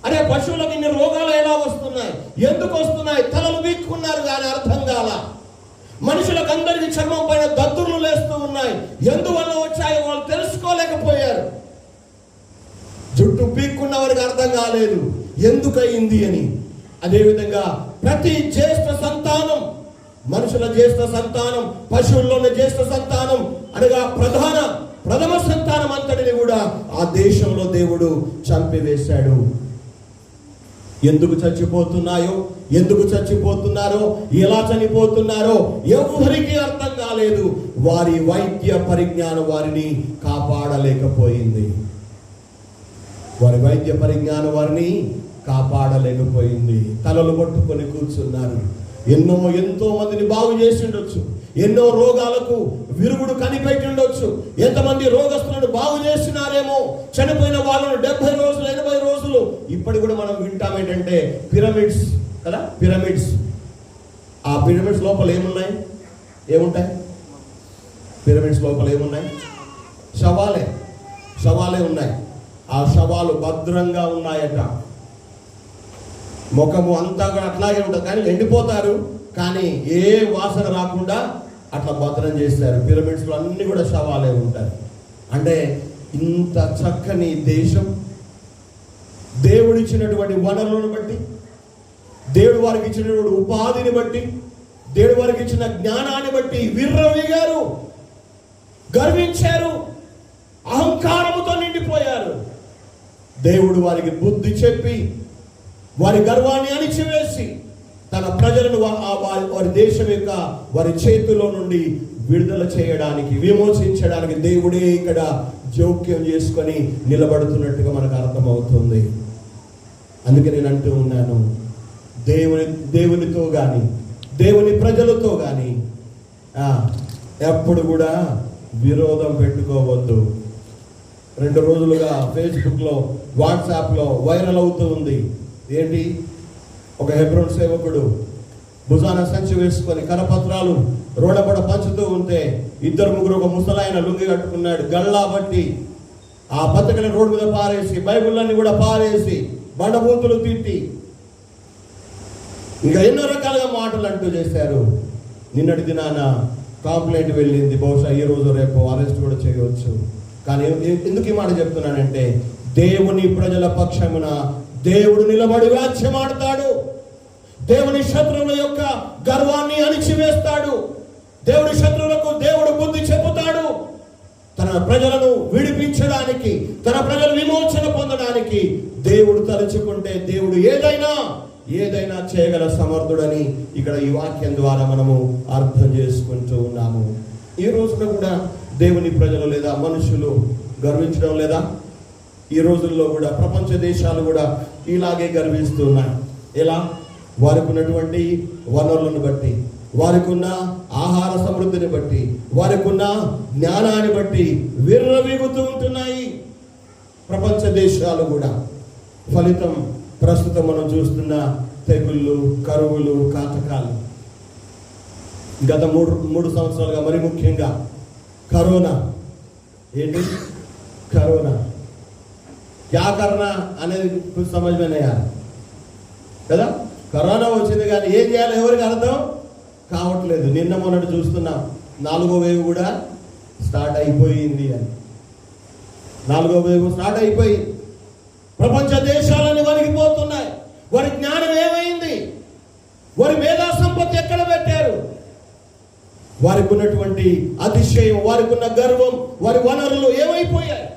అరే పశువులకు ఇన్ని రోగాలు ఎలా వస్తున్నాయి? ఎందుకు వస్తున్నాయి? తలలు వీక్కున్నారు కానీ అర్థం కాల. మనుషులకు అందరికీ చర్మం పైన దద్దుర్లు లేస్తూ ఉన్నాయి. ఎందువల్ల వచ్చాయో వాళ్ళు తెలుసుకోలేకపోయారు. జుట్టు పీక్కున్న వారికి అర్థం కాలేదు ఎందుకయింది అని. అదేవిధంగా ప్రతి జ్యేష్ఠ సంతానం, మనుషుల జ్యేష్ఠ సంతానం, పశువుల్లోని జ్యేష్ఠ సంతానం అనగా ప్రథమ సంతానం అంతటిని కూడా ఆ దేశంలో దేవుడు చంపివేశాడు. ఎందుకు చచ్చిపోతున్నారో, ఎలా చనిపోతున్నారో ఎవరికి అర్థం కాలేదు. వారి వైద్య పరిజ్ఞానం వారిని కాపాడలేకపోయింది. తలలు పట్టుకొని కూర్చున్నారు. ఎంతో మందిని బాగు చేసి ఉండొచ్చు, ఎన్నో రోగాలకు విరుగుడు కనిపెట్టి ఉండొచ్చు, ఎంతమంది రోగస్తులను బాగు చేస్తున్నారేమో, చనిపోయిన వాళ్ళను 70 రోజులు 80 రోజులు. ఇప్పటికి కూడా మనం వింటాం ఏంటంటే పిరమిడ్స్ కదా, పిరమిడ్స్. ఆ పిరమిడ్స్ లోపల ఏముంటాయి? పిరమిడ్స్ లోపల ఏమున్నాయి? శవాలే ఉన్నాయి. ఆ శవాలు భద్రంగా ఉన్నాయట. ముఖము అంతా కూడా అట్లాగే ఉంటుంది, కానీ ఎండిపోతారు, కానీ ఏ వాసన రాకుండా అట్లా భద్రం చేశారు. పిరమిడ్స్ లో అన్ని కూడా శవాలే ఉంటాయి. అంటే ఇంత చక్కని దేశం, దేవుడిచ్చినటువంటి వనరులను బట్టి దేవుడు వారికి ఇచ్చిన ఉపాధిని బట్టి, దేవుడు వారికి ఇచ్చిన జ్ఞానాన్ని బట్టి విర్రవీగారు, గర్వించారు, అహంకారముతో నిండిపోయారు. దేవుడు వారికి బుద్ధి చెప్పి వారి గర్వాన్ని అణిచివేసి తన ప్రజలను వారి దేశం యొక్క వారి చేతిలో నుండి విడుదల చేయడానికి, విమోచించడానికి దేవుడే ఇక్కడ జోక్యం చేసుకొని నిలబడుతున్నట్టుగా మనకు అర్థమవుతుంది. అందుకే నేను అంటూ ఉన్నాను, దేవునితో కానీ దేవుని ప్రజలతో కానీ ఎప్పుడు కూడా విరోధం పెట్టుకోవద్దు. 2 రోజులుగా ఫేస్బుక్లో, వాట్సాప్లో వైరల్ అవుతూ ఉంది. ఏంటి? ఒక హెబ్రోన్ సేవకుడు భుజాన సంచి వేసుకొని కరపత్రాలు రోడపడ పంచుతూ ఉంటే 2-3 ఒక ముసలాయన లుంగి కట్టుకున్నాడు, గల్లా బట్టి ఆ పత్రికలను రోడ్డు మీద పారేసి, బైబిళ్ళన్ని కూడా పారేసి, బండబూతులు తిట్టి, ఇంకా ఎన్నో రకాలుగా మాటలు అంటూ చేశారు. నిన్నటి దినాన కంప్లైంట్ వెళ్ళింది. బహుశా ఈ రోజు రేపు అరెస్ట్ కూడా చేయవచ్చు. కానీ ఎందుకు ఈ మాట చెప్తున్నానంటే, దేవుని ప్రజల పక్షమున దేవుడు నిలబడి వ్యాజ్యమాడతాడు. దేవుని శత్రువుల యొక్క గర్వాన్ని అణిచివేస్తాడు. దేవుడి శత్రువులకు దేవుడు బుద్ధి చెబుతాడు. తన ప్రజలను విడిపించడానికి, తన ప్రజలు విమోచన పొందడానికి దేవుడు తలుచుకుంటే దేవుడు ఏదైనా చేయగల సమర్థుడని ఇక్కడ ఈ వాక్యం ద్వారా మనము అర్థం చేసుకుంటూ ఉన్నాము. ఈ రోజున కూడా దేవుని ప్రజలు లేదా మనుషులు గర్వించడం లేదా? ఈ రోజుల్లో కూడా ప్రపంచ దేశాలు కూడా ఇలాగే గర్విస్తున్నాయి. ఎలా? వారికి ఉన్నటువంటి వనరులను బట్టి, వారికి ఉన్న ఆహార సమృద్ధిని బట్టి, వారికి ఉన్న జ్ఞానాన్ని బట్టి విర్రవీగుతూ ఉంటున్నాయి ప్రపంచ దేశాలు కూడా. ఫలితం ప్రస్తుతం మనం చూస్తున్న తెగుళ్ళు, కరువులు, కాటకాలు. గత మూడు సంవత్సరాలుగా మరి ముఖ్యంగా కరోనా. ఏంటి కరోనా? క్యా కరోనా అనేది సమజమైనయా కదా? కరోనా వచ్చింది కానీ ఏం చేయాలి ఎవరికి అర్థం కావట్లేదు. నిన్న మొన్నటి చూస్తున్నాం 4వ వేవ్ కూడా స్టార్ట్ అయిపోయింది అని. 4వ వేవ్ స్టార్ట్ అయిపోయి ప్రపంచ దేశాలన్నీ వణికిపోతున్నాయి. వారి జ్ఞానం ఏమైంది? వారి మేధా సంపత్తి ఎక్కడ పెట్టారు? వారికి ఉన్నటువంటి అతిశయం, వారికి ఉన్న గర్వం, వారి వనరులు ఏమైపోయాయి?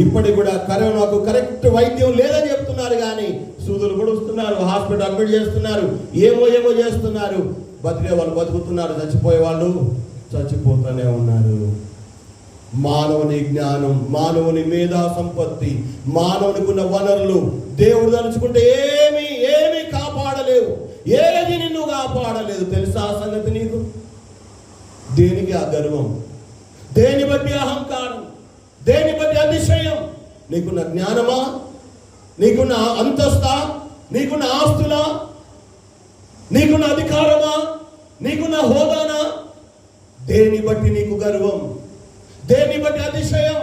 ఇప్పటికి కూడా కరోనాకు కరెక్ట్ వైద్యం లేదని చెప్తున్నారు కానీ సూదులు కూడా వస్తున్నారు, హాస్పిటల్ అడ్మిట్ చేస్తున్నారు, ఏమో చేస్తున్నారు. బతికే వాళ్ళు బతుకుతున్నారు, చచ్చిపోయే వాళ్ళు చచ్చిపోతూనే ఉన్నారు. మానవుని జ్ఞానం, మానవుని మేధా సంపత్తి, మానవునికి ఉన్న వనరులు దేవుడు తలుచుకుంటే ఏమి కాపాడలేవు. ఏది నిన్ను కాపాడలేదు. తెలుసా ఆ సంగతి నీకు? దేనికి ఆ గర్వం? దేని బట్టి అహంకారం? దేని బట్టి అతిశయం? నీకున్న జ్ఞానమా? నీకున్న అంతస్తా? నీకున్న ఆస్తులా? నీకున్న అధికారమా? నీకున్న హోదానా? దేని బట్టి నీకు గర్వం? దేని బట్టి అతిశయం?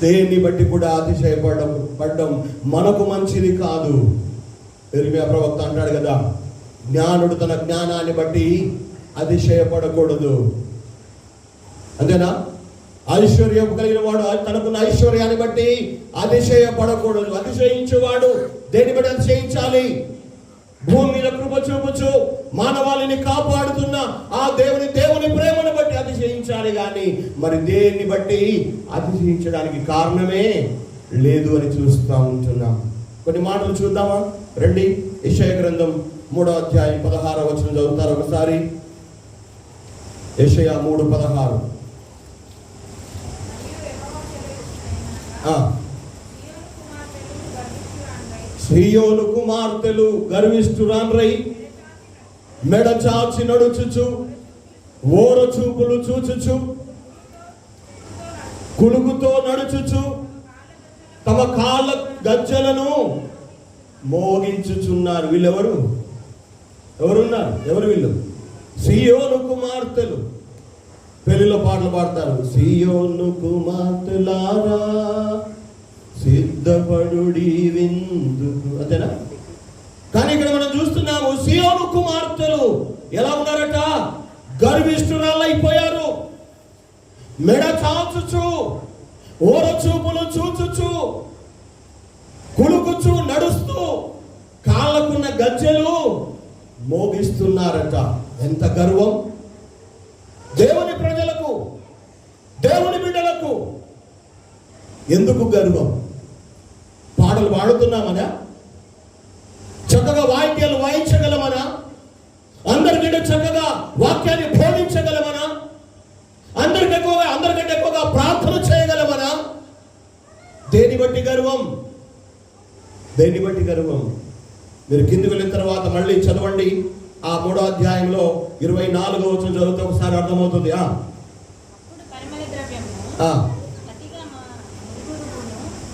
దేన్ని బట్టి కూడా అతిశయపడడం మనకు మంచిది కాదు. ఇర్మియా ప్రవక్త అంటాడు కదా, జ్ఞానుడు తన జ్ఞానాన్ని బట్టి అతిశయపడకూడదు. అంతేనా? ఐశ్వర్యం కలిగిన వాడు తనకున్న ఐశ్వర్యాన్ని బట్టి అతిశయపడకూడదు. అతిశయించేవాడు దేని బట్టి అతిశయించాలి? భూమి మీద కృప చూపుచు మానవాళిని కాపాడుతున్న ఆ దేవుని ప్రేమను బట్టి అతిశయించాలి కానీ మరి దేన్ని బట్టి అతిశయించడానికి కారణమే లేదు అని చూస్తూ ఉంటున్నాం. కొన్ని మాటలు చూద్దామా? రండి. యెషయా గ్రంథం 3వ అధ్యాయం 16వ వచనం చదువుతారు ఒకసారి. యెషయా 3:16. సియోను కుమార్తెలు గర్విష్ఠురాండ్రై మెడచాచి నడుచుచు, ఓర చూపులు చూచుచు, కులుగుతో నడుచుచు, తమ కాళ్ళ గజ్జలను మోగించుచున్నారు. వీళ్ళెవరు? ఎవరున్నారు? ఎవరు వీళ్ళు? సియోను కుమార్తెలు. పెళ్లిలో పాటలు పాడతారు. సియోను కుమార్తెలారా సిద్ధపడుడి విందుకు, అంతేనా? కానీ ఇక్కడ మనం చూస్తున్నాము సియోను కుమార్తెలు ఎలా ఉన్నారట? గర్విష్ఠురాలైపోయారు. మెడ చాచుచు, ఓర చూపులు చూచుచు, కులుకుచు, నడుస్తూ కాళ్ళకున్న గజ్జెలు మోగిస్తున్నారట. ఎంత గర్వం! దేవుని ప్రజలకు, దేవుని బిడ్డలకు ఎందుకు గర్వం? పాటలు పాడుతున్నామనా? చక్కగా వాయిద్యాలు వాయించగలమనా? అందరికంటే చక్కగా వాక్యాన్ని బోధించగలమనా? అందరికంటే ఎక్కువగా ప్రార్థన చేయగలమనా? దేని బట్టి గర్వం? దేని బట్టి గర్వం? మీరు కిందికి వెళ్ళిన తర్వాత మళ్ళీ చదవండి. ఆ 3వ అధ్యాయంలో 24వ వచనం చదివితే ఒకసారి అర్థమవుతుంది.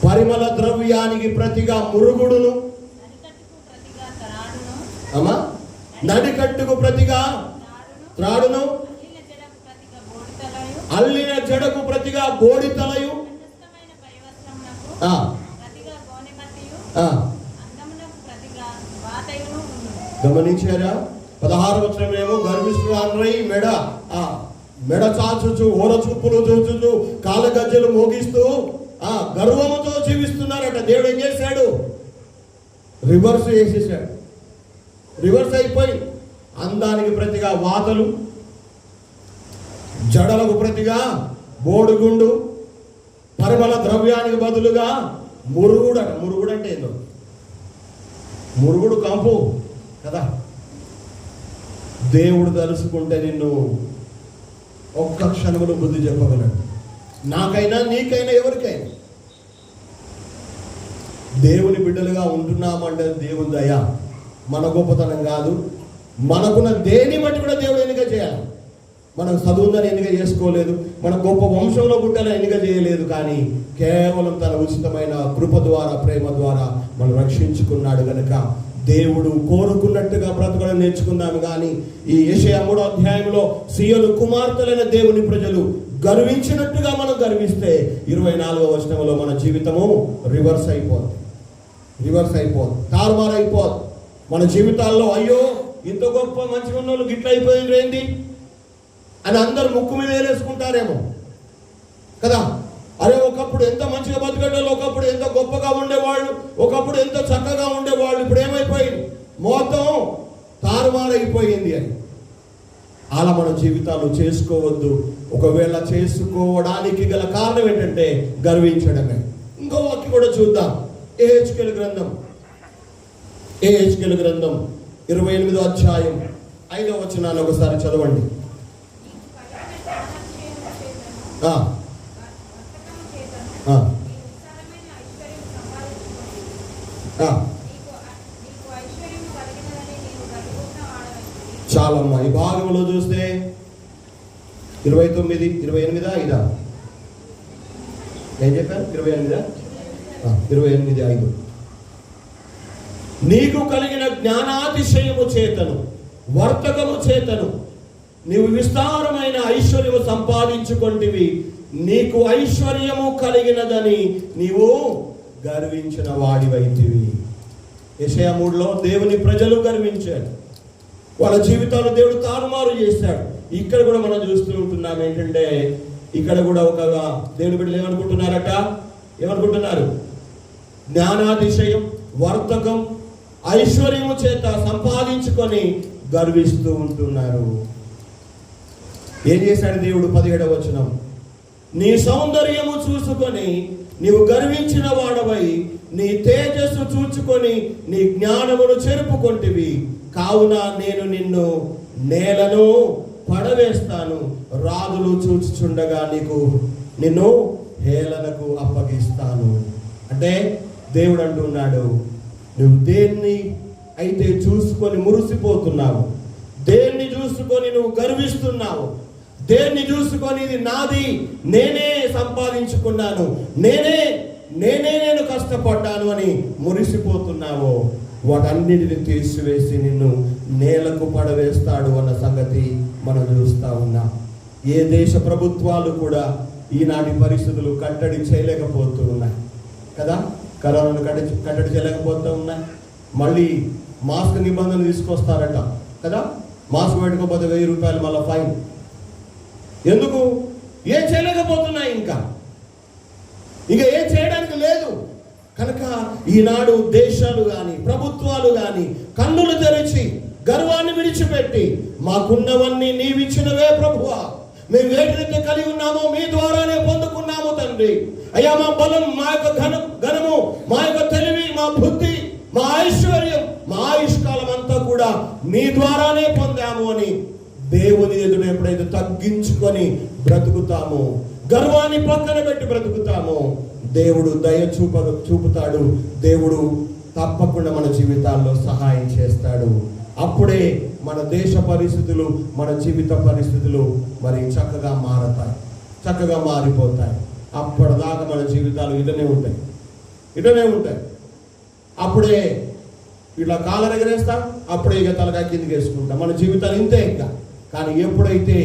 పరిమళ ద్రవ్యానికి ప్రతిగా మురుగుడును, నడికట్టుకు ప్రతిగా త్రాడును, అల్లిన జడకు ప్రతిగా బోడితలయు, గమనించారా? 16వ వచనమేమో గర్విష్ఠురాలై మెడ చాచుచు, ఓర చూపులు చూచుచు, కాళ్ళ గజ్జలు మోగిస్తూ గర్వముతో జీవిస్తున్నారట. దేవుడు ఏం చేశాడు? రివర్స్ చేసేసాడు. రివర్స్ అయిపోయి అందానికి ప్రతిగా వాతలు, జడలకు ప్రతిగా బోడిగుండు, పరిమళ ద్రవ్యానికి బదులుగా మురుగుడు అట. మురుగుడు అంటే ఏందో? మురుగుడు కంపు కదా. దేవుడు తలుసుకుంటే నిన్ను ఒక్క క్షణంలో బుద్ధి చెప్పగలడు. నాకైనా, నీకైనా, ఎవరికైనా. దేవుని బిడ్డలుగా ఉంటున్నామంటే దేవుని దయ, మన గొప్పతనం కాదు. మనకున్న దేని బట్టి కూడా దేవుడు ఎన్నిక చేయాలి. మనం చదువుందని ఎన్నిక చేసుకోలేదు, మన గొప్ప వంశంలో పుట్టాలని ఎన్నిక చేయలేదు. కానీ కేవలం తన ఉచితమైన కృప ద్వారా, ప్రేమ ద్వారా మనం రక్షించుకున్నాడు గనక దేవుడు కోరుకున్నట్టుగా బ్రతకడం నేర్చుకున్నాము. కానీ ఈ యెషయా 3వ అధ్యాయంలో సీయోను కుమార్తెలైన దేవుని ప్రజలు గర్వించినట్టుగా మనం గర్విస్తే 24వ వచనంలో మన జీవితము రివర్స్ అయిపోద్ది. తారుమారైపోద్ది. మన జీవితాల్లో అయ్యో ఇంత గొప్ప మంచిగా ఉన్న వాళ్ళు గిట్ల అయిపోయింది ఏంటి అని అందరు ముక్కు మీద వేసుకుంటారేమో కదా. అరే ఒకప్పుడు ఎంత మంచిగా బతికేటోళ్ళు, ఒకప్పుడు ఎంత గొప్పగా ఉండేవాళ్ళు, ఒకప్పుడు ఎంత చక్కగా ఉండేవాళ్ళు, ఇప్పుడు ఏమైపోయింది? మొత్తం తారుమారైపోయింది అని. అలా మన జీవితాలు చేసుకోవద్దు. ఒకవేళ చేసుకోవడానికి గల కారణం ఏంటంటే గర్వించడమే. ఇంకో వాక్యం కూడా చూద్దాం. యెహెజ్కేలు గ్రంథం 28వ అధ్యాయం 5వ వచనాన్ని ఒకసారి చదవండి. చాలమ్మా. ఈ భాగంలో చూస్తే 29, 28 5 ఏం చెప్పారు? 28 5. నీకు కలిగిన జ్ఞానాతిశయము చేతను, వర్తకము చేతను నీవు విస్తారమైన ఐశ్వర్యము సంపాదించుకొంటివి. నీకు ఐశ్వర్యము కలిగినదని నీవు గర్వించిన వాడివైతివి. యెషయా 3లో దేవుని ప్రజలు గర్వించారు. వాళ్ళ జీవితాలు దేవుడు తారుమారు చేశాడు. ఇక్కడ కూడా మనం చూస్తూ ఉంటున్నాం ఏంటంటే, ఇక్కడ కూడా ఒక దేవుని బిడ్డలు ఏమనుకుంటున్నారు? జ్ఞానాతిశయం, వర్తకం, ఐశ్వర్యము చేత సంపాదించుకొని గర్విస్తూ ఉంటున్నారు. ఏం చేశాడు దేవుడు? 17వ వచనం, నీ సౌందర్యము చూసుకొని నీవు గర్వించిన వాడవై నీ తేజస్సు చూచుకొని నీ జ్ఞానమును చెరుపుకొంటివి. కావున నేను నిన్ను నేలను పడవేస్తాను, రాజులు చూచుచుండగా నిన్ను హేళనకు అప్పగిస్తాను. అంటే దేవుడు అంటున్నాడు, నువ్వు దేన్ని అయితే చూసుకొని మురిసిపోతున్నావు, దేన్ని చూసుకొని నువ్వు గర్విస్తున్నావు, దేన్ని చూసుకొని ఇది నాది, నేనే సంపాదించుకున్నాను, నేను కష్టపడ్డాను అని మురిసిపోతున్నావో, వాటన్నిటిని తీసివేసి నిన్ను నేలకు పడవేస్తాడు అన్న సంగతి మనం చూస్తా ఉన్నాం. ఏ దేశ ప్రభుత్వాలు కూడా ఈనాటి పరిస్థితులు కట్టడి చేయలేకపోతూ ఉన్నాయి కదా. కరోనాను కట్టడి చేయలేకపోతూ ఉన్నాయి. మళ్ళీ మాస్క్ నిబంధనలు తీసుకొస్తారట కదా. మాస్క్ పెట్టుకోకపోతే 1000 రూపాయలు మళ్ళీ ఫైన్. ఎందుకు? ఏం చేయలేకపోతున్నాయి. ఇంకా ఏం చేయడానికి లేదు. కనుక ఈనాడు దేశాలు గాని ప్రభుత్వాలు గాని కన్నులు తెరిచి గర్వాన్ని విడిచిపెట్టి మాకున్నవన్నీ నీవిచ్చినవే ప్రభువా, మేము వేటినైతే కలిగి ఉన్నామో మీ ద్వారానే పొందుకున్నాము తండ్రి. అయ్యా మా బలం, మా యొక్క ఘనము, మా యొక్క తెలివి, మా బుద్ధి, మా ఐశ్వర్యం, మా ఆయుష్కాలం అంతా కూడా మీ ద్వారానే పొందాము అని దేవుని ఎదుట ఎప్పుడైతే తగ్గించుకొని బ్రతుకుతామో, గర్వాన్ని పక్కన పెట్టి బ్రతుకుతామో, దేవుడు దయ చూపుతాడు. దేవుడు తప్పకుండా మన జీవితాల్లో సహాయం చేస్తాడు. అప్పుడే మన దేశ పరిస్థితులు, మన జీవిత పరిస్థితులు మరి చక్కగా మారతాయి, చక్కగా మారిపోతాయి. అప్పటిదాకా మన జీవితాలు ఇటనే ఉంటాయి. అప్పుడే ఇట్లా కాళ్ళ ఎగరేస్తాం, అప్పుడే ఇక తలకాయ కిందికి వేసుకుంటాం. మన జీవితాలు ఇంతే ఇంకా. కానీ ఎప్పుడైతే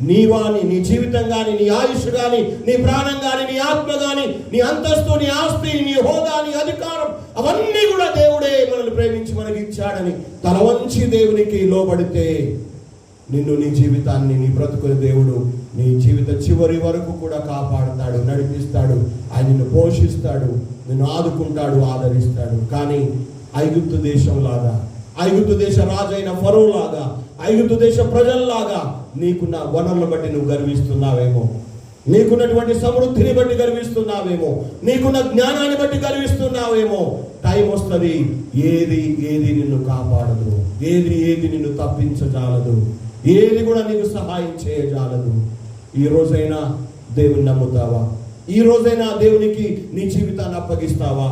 నీ జీవితం కానీ, నీ ఆయుష్ కానీ, నీ ప్రాణం కానీ, నీ ఆత్మ కానీ, నీ అంతస్తు, నీ ఆస్తి, నీ హోదా, నీ అధికారం, అవన్నీ కూడా దేవుడే మనల్ని ప్రేమించి మనకి ఇచ్చాడని తల వంచి దేవునికి లోబడితే నిన్ను, నీ జీవితాన్ని, నీ బ్రతుకుని దేవుడు నీ జీవిత చివరి వరకు కూడా కాపాడుతాడు, నడిపిస్తాడు. ఆయన నిన్ను పోషిస్తాడు, నిన్ను ఆదుకుంటాడు, ఆదరిస్తాడు. కానీ ఐగుప్తు దేశంలాగా, ఐగుప్తు దేశ రాజైన ఫరో లాగా, ఐగుప్తు దేశ ప్రజల్లాగా నీకున్న వనరులను బట్టి నువ్వు గర్విస్తున్నావేమో, నీకున్నటువంటి సమృద్ధిని బట్టి గర్విస్తున్నావేమో, నీకున్న జ్ఞానాన్ని బట్టి గర్విస్తున్నావేమో. టైం వస్తుంది, ఏది నిన్ను కాపాడదు, ఏది నిన్ను తప్పించజాలదు, ఏది కూడా నీకు సహాయం చేయజాలదు. ఈ రోజైనా దేవుని నమ్ముతావా? ఈ రోజైనా దేవునికి నీ జీవితాన్ని అప్పగిస్తావా?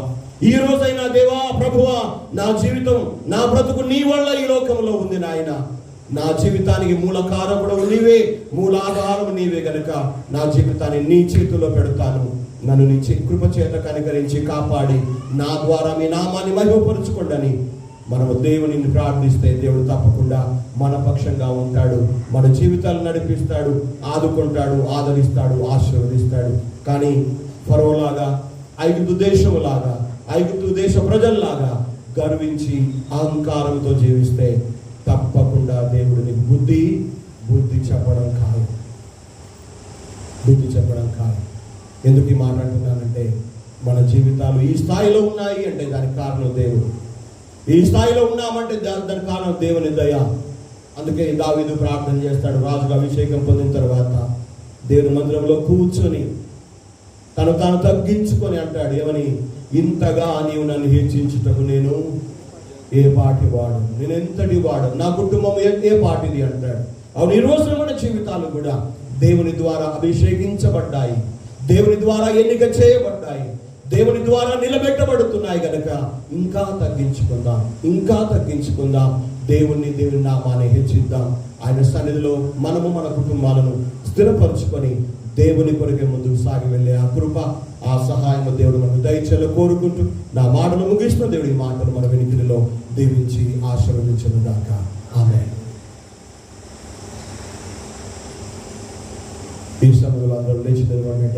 ఈ రోజైనా దేవా, ప్రభువా, నా జీవితం, నా బ్రతుకు నీ వల్ల ఈ లోకంలో ఉంది నాయన, నా జీవితానికి మూల కారకుడు నీవే, మూలాధారం నీవే గనుక నా జీవితాన్ని నీ చేతుల్లో పెడతాను. నన్ను నీ కృప చేత కనికరించి కాపాడి నా ద్వారా మీ నామాన్ని మహిమపరుచుకోండి మనము దేవునిని ప్రార్థిస్తే దేవుడు తప్పకుండా మన పక్షంగా ఉంటాడు, మన జీవితాలు నడిపిస్తాడు, ఆదుకుంటాడు, ఆదరిస్తాడు, ఆశీర్వదిస్తాడు. కానీ ఫరోలాగా, ఐగుప్తు దేశంలాగా, ఐగుప్తు దేశ ప్రజల్లాగా గర్వించి అహంకారంతో జీవిస్తే తప్పకుండా దేవుడు నీకు బుద్ధి చెప్పడం ఖాయం. ఎందుకు ఈ మాట అంటున్నానంటే, మన జీవితాలు ఈ స్థాయిలో ఉన్నాయి అంటే దానికి కారణం దేవుడు. ఈ స్థాయిలో ఉన్నామంటే దానికి కారణం దేవుని దయ. అందుకే దావీదు ప్రార్థన చేస్తాడు. రాజుగా అభిషేకం పొందిన తర్వాత దేవుని మందిరంలో కూర్చొని తాను తగ్గించుకొని అంటాడు, ఏమని? ఇంతగా నీవు నన్ను హెచ్చించుటకు నేను ఏ పాటి వాడు, నేను ఎంతటి వాడు, నా కుటుంబం ఏ పాటిది అంటాడు. అవును, ఈ రోజున మన జీవితాలు కూడా దేవుని ద్వారా అభిషేకించబడ్డాయి, దేవుని ద్వారా ఎన్నిక చేయబడ్డాయి, దేవుని ద్వారా నిలబెట్టబడుతున్నాయి కనుక ఇంకా తగ్గించుకుందాం. దేవుని నామాన్ని హెచ్చిద్దాం. ఆయన సన్నిధిలో మనము మన కుటుంబాలను స్థిరపరచుకొని దేవుని కొరకే ముందుకు సాగి వెళ్ళే ఆ కృప, ఆ సహాయం దేవుడు మనకు దయచేయాలని కోరుకుంటూ నా మాటలు ముగిస్తున్న దేవుడి మాటలు మన వెనుకలో దీవించి ఆశీర్వదించును గాక. ఆమేన్. ఈ సమయంలో అందరూ లేచి నిలబడండి.